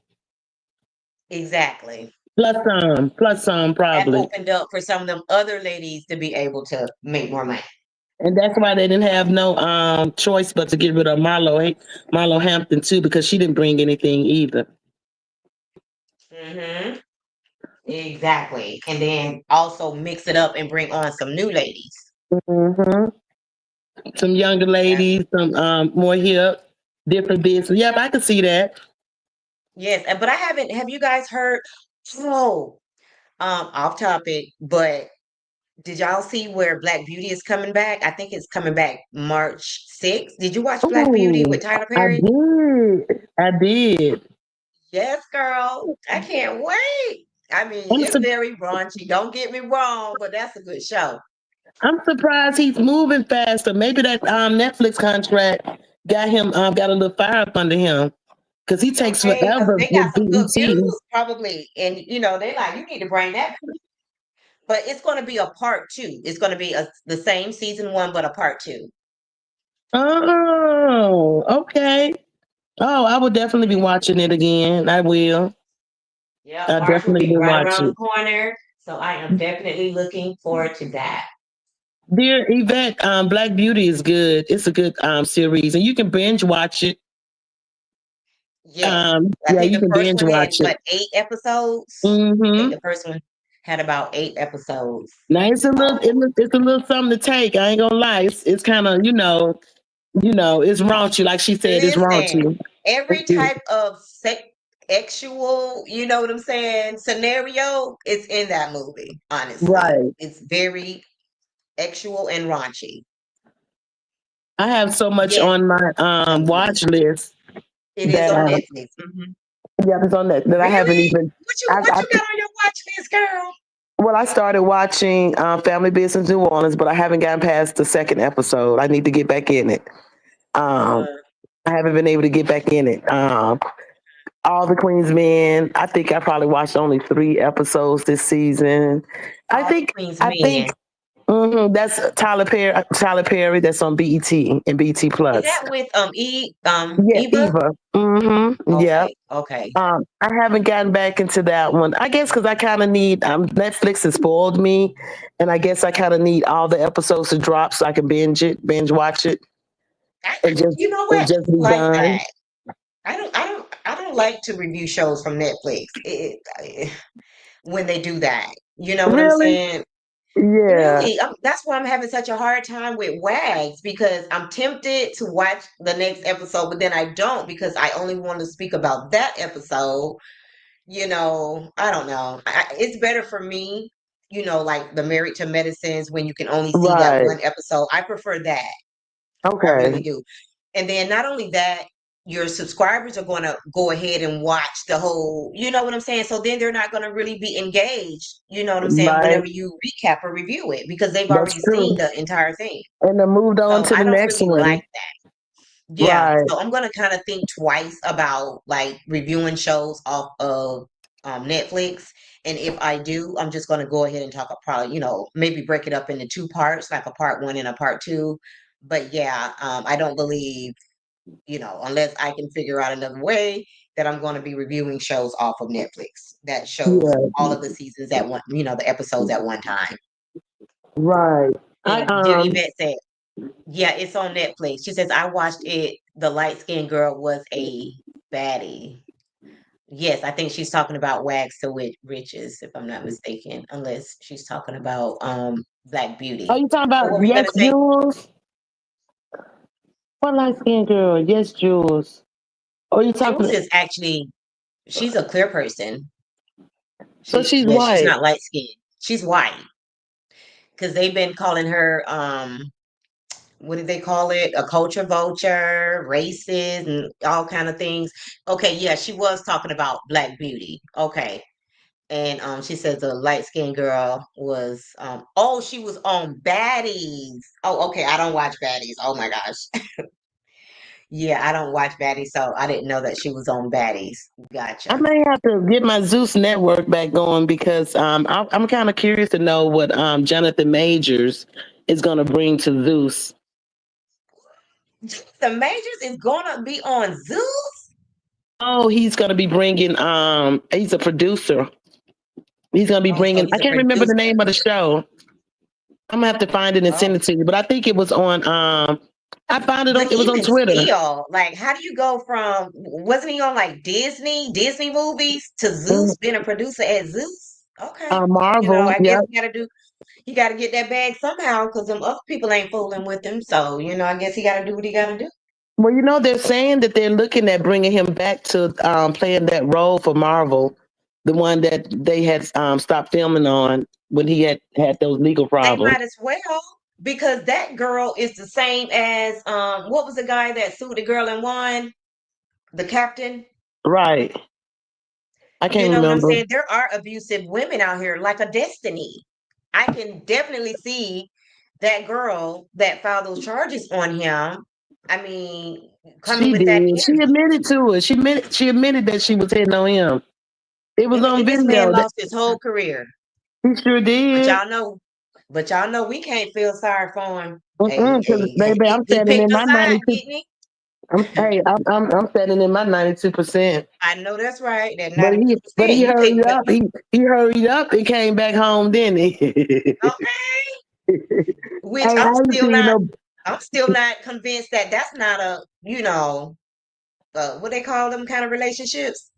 Exactly. plus some That probably. opened up for some of them other ladies to be able to make more money. And that's why they didn't have no choice but to get rid of Marlo Hampton too, because she didn't bring anything either. Hmm. Exactly. And then also mix it up and bring on some new ladies. Hmm. Some younger Yep. ladies, some more hip, different business. Yep, I can see that. Yes. But I haven't, have you guys heard? Oh, off topic, but did y'all see where Black Beauty is coming back? I think it's coming back March 6th. Did you watch Black Beauty Oh, with Tyler I Perry? did. I did. Yes, girl. I can't wait. I mean, I'm it's su- very raunchy. Don't get me wrong, but that's a good show. I'm surprised he's moving faster. Maybe that Netflix contract got a little fire up under him because he takes Okay, because forever they got with some good BET. views, probably. And, they like, you need to bring that. But it's going to be a part two. It's going to be the same season one, but a part two. Oh, okay. Oh, I will definitely be watching it again. I will. Yeah, I March will definitely be will right watch around the it. corner. So I am definitely looking forward to that. Dear Yvette, Black Beauty is good. It's a good series, and you can binge watch it. Yes. I Yeah, think you the can first binge one had, watch it. what, 8 episodes? I think Mm-hmm. the first one had about 8 episodes. Now So it's a little something to take. I ain't gonna lie. It's kind of it's raunchy. Like she said, it's listen, raunchy. every type of sexual, you know what I'm saying, scenario is in that movie, honestly. Right. It's very sexual and raunchy. I have so much Yes, on my Netflix. watch list It is that on Netflix. Hmm. yeah, it's on that I haven't Really? even. What you got on your watch list, girl? Well, I started watching Family Business New Orleans, but I haven't gotten past the second episode. I need to get back in it. Um, Uh, I haven't been able to get back in it. All the Queen's Men. I think I probably watched only 3 episodes this season. I all the think. Queen's I think Men. that's Tyler Perry. Tyler Perry. That's on BET and BET Is Plus. that with Yeah, Eva? Eva. Yeah. Okay, okay. I haven't gotten back into that one. I guess because I kind of need Netflix has spoiled me, and I guess I kind of need all the episodes to drop so I can binge watch it, You know and what? just be Like done. that. I don't like to review shows from Netflix when they do that. You know what I'm Really? saying? Yeah, Really, that's why I'm having such a hard time with Wags because I'm tempted to watch the next episode, but then I don't because I only want to speak about that episode. I don't know. It's better for me, like the Married to Medicines when you can only see that right. one episode. I prefer that. I really Okay, do. And then not only that, your subscribers are going to go ahead and watch the whole, you know what I'm saying? So then they're not going to really be engaged, you know what I'm saying, right. whenever you recap or review it because they've That's already seen true. the entire thing. And then moved on So to I the don't next really like one. that. Yeah. Right. So I'm going to kind of think twice about like reviewing shows off of Netflix. And if I do, I'm just going to go ahead and talk about probably, maybe break it up into two parts, like a part one and a part two. But yeah, I don't believe unless I can figure out another way that I'm going to be reviewing shows off of Netflix that shows Yeah. all of the seasons at one, the episodes at one time. Right. I And dear Yvette said, yeah, it's on Netflix. She says, I watched it. The light skinned girl was a baddie. Yes, I think she's talking about Wags to Riches, if I'm not mistaken, unless she's talking about Black Are Beauty. you talking But about what were you Yes gonna say? Jules? What light skinned girl? Yes, Jules. Are you Jules talking? is actually she's a clear person. So She she's well, she's white. not light skinned. She's white because they've been calling her what did they call it? A culture vulture, racist, and all kind of things. Okay, yeah, she was talking about Black Beauty. Okay. And she says the light skinned girl was she was on Baddies. Oh, okay. I don't watch Baddies. Oh my gosh. Yeah, I don't watch Baddies, so I didn't know that she was on Baddies. I Gotcha. may have to get my Zeus network back going because I'm kind of curious to know what Jonathan Majors is going to bring to Zeus. The Majors is gonna be on Zeus. Oh, he's going to be bringing. He's a producer. He's going to be Oh, so bringing. I he's a can't remember the producer. name of the show. I'm gonna have to find it and Oh, send it to you. But I think it was on. I found it on. but It was on even Twitter. still, like, how do you go from wasn't he on like Disney movies to Mm, Zeus being a producer at Zeus? Okay, Marvel. I guess Yep. he got to get that bag somehow because them other people ain't fooling with him. So I guess he got to do what he got to do. Well, they're saying that they're looking at bringing him back to playing that role for Marvel, the one that they had stopped filming on when he had those legal They problems. might as well because that girl is the same as what was the guy that sued the girl and won? The captain. Right. I You can't know what I'm remember. saying? There are abusive women out here like a Destiny. I can definitely see that girl that filed those charges on him. I mean, coming She with that did. She energy. admitted to it. She admitted that she was hitting on him. It was on And this man video. That lost his whole career. he sure But did. y'all know, but y'all know we can't feel sorry for him. Hey, Because hey, hey, baby, I'm he standing picked in a my side, 92. didn't he? I'm standing in my 92%. I know that's right. That But he but 92%. he You hurried picked up. He hurried up and came back home, didn't he? okay. Which Hey, I ain't seen no. I'm still not convinced that that's not a, what they call them kind of relationships.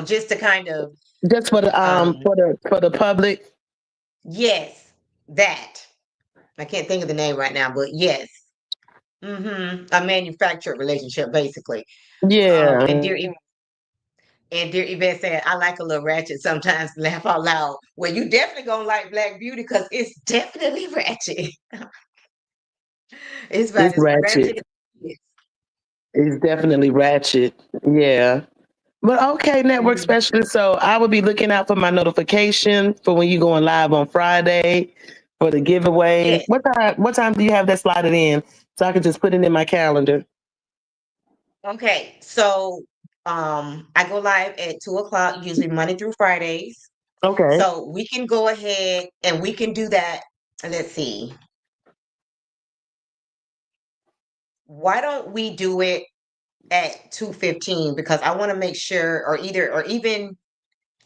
Just to kind of, Just for the um, public. yes, that. I can't think of the name right now, but yes. A manufactured relationship, basically. Um, Yeah. and dear And dear Yvette said, I like a little ratchet sometimes, laugh out loud. Well, you definitely gonna like Black Beauty because it's definitely ratchet. It's It's about as ratchet. ratchet as it It's definitely ratchet. Yeah. But okay, network is. specialist. So I will be looking out for my notification for when you going live on Friday for the giveaway. Yes. What time do you have that slotted in? So I can just put it in my calendar. Okay. So I go live at 2 o'clock, usually Monday through Fridays. Okay. So we can go ahead and we can do that. Let's see. Why don't we do it at 2:15? Because I want to make sure, or even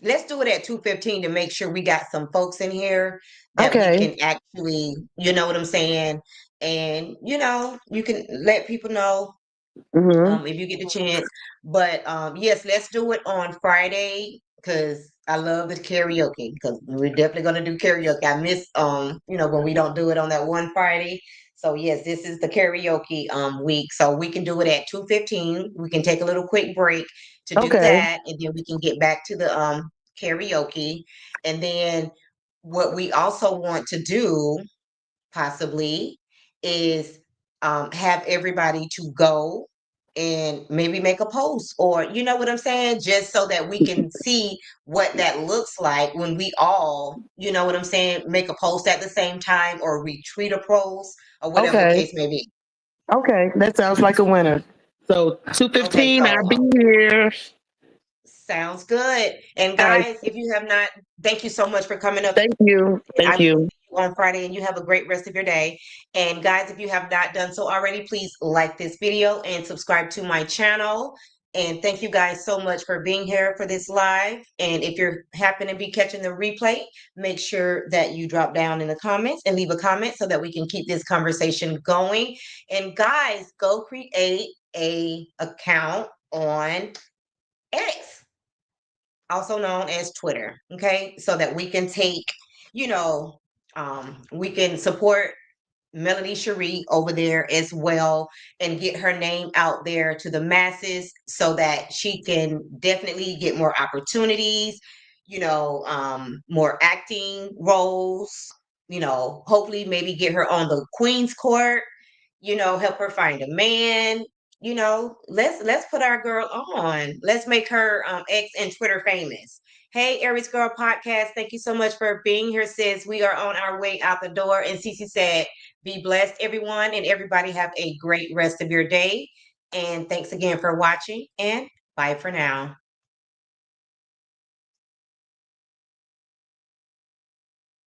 let's do it at 2:15 to make sure we got some folks in here that we Okay. can actually, you know what I'm saying? And you can let people know Mm-hmm. if you get the chance. But yes, let's do it on Friday because I love the karaoke because we're definitely gonna do karaoke. I miss when we don't do it on that one Friday. So yes, this is the karaoke week. So we can do it at 2:15. We can take a little quick break to do Okay. that, and then we can get back to the karaoke. And then what we also want to do possibly is have everybody to go and maybe make a post, or you know what I'm saying, just so that we can see what that looks like when we all, you know what I'm saying, make a post at the same time or retweet a post or whatever the Okay. case may be. Okay. That sounds like a winner. So Okay, 2:15, so I'll be here. sounds good. And All right. guys, if you have not, thank you so much for coming up. Thank you. I Thank will you. see you on Friday, and you have a great rest of your day. And guys, if you have not done so already, please like this video and subscribe to my channel. And thank you guys so much for being here for this live. And if you're happen to be catching the replay, make sure that you drop down in the comments and leave a comment so that we can keep this conversation going. And guys, go create a account on X, also known as Twitter, okay? So that we can take, you know, we can support Melody Cherie over there as well and get her name out there to the masses so that she can definitely get more opportunities, more acting roles, hopefully maybe get her on the Queen's Court, help her find a man. Let's put our girl on. Let's make her X and Twitter famous. Hey, Aries Girl Podcast, thank you so much for being here, sis. We are on our way out the door. And Cece said, be blessed, everyone, and everybody have a great rest of your day. And thanks again for watching, and bye for now.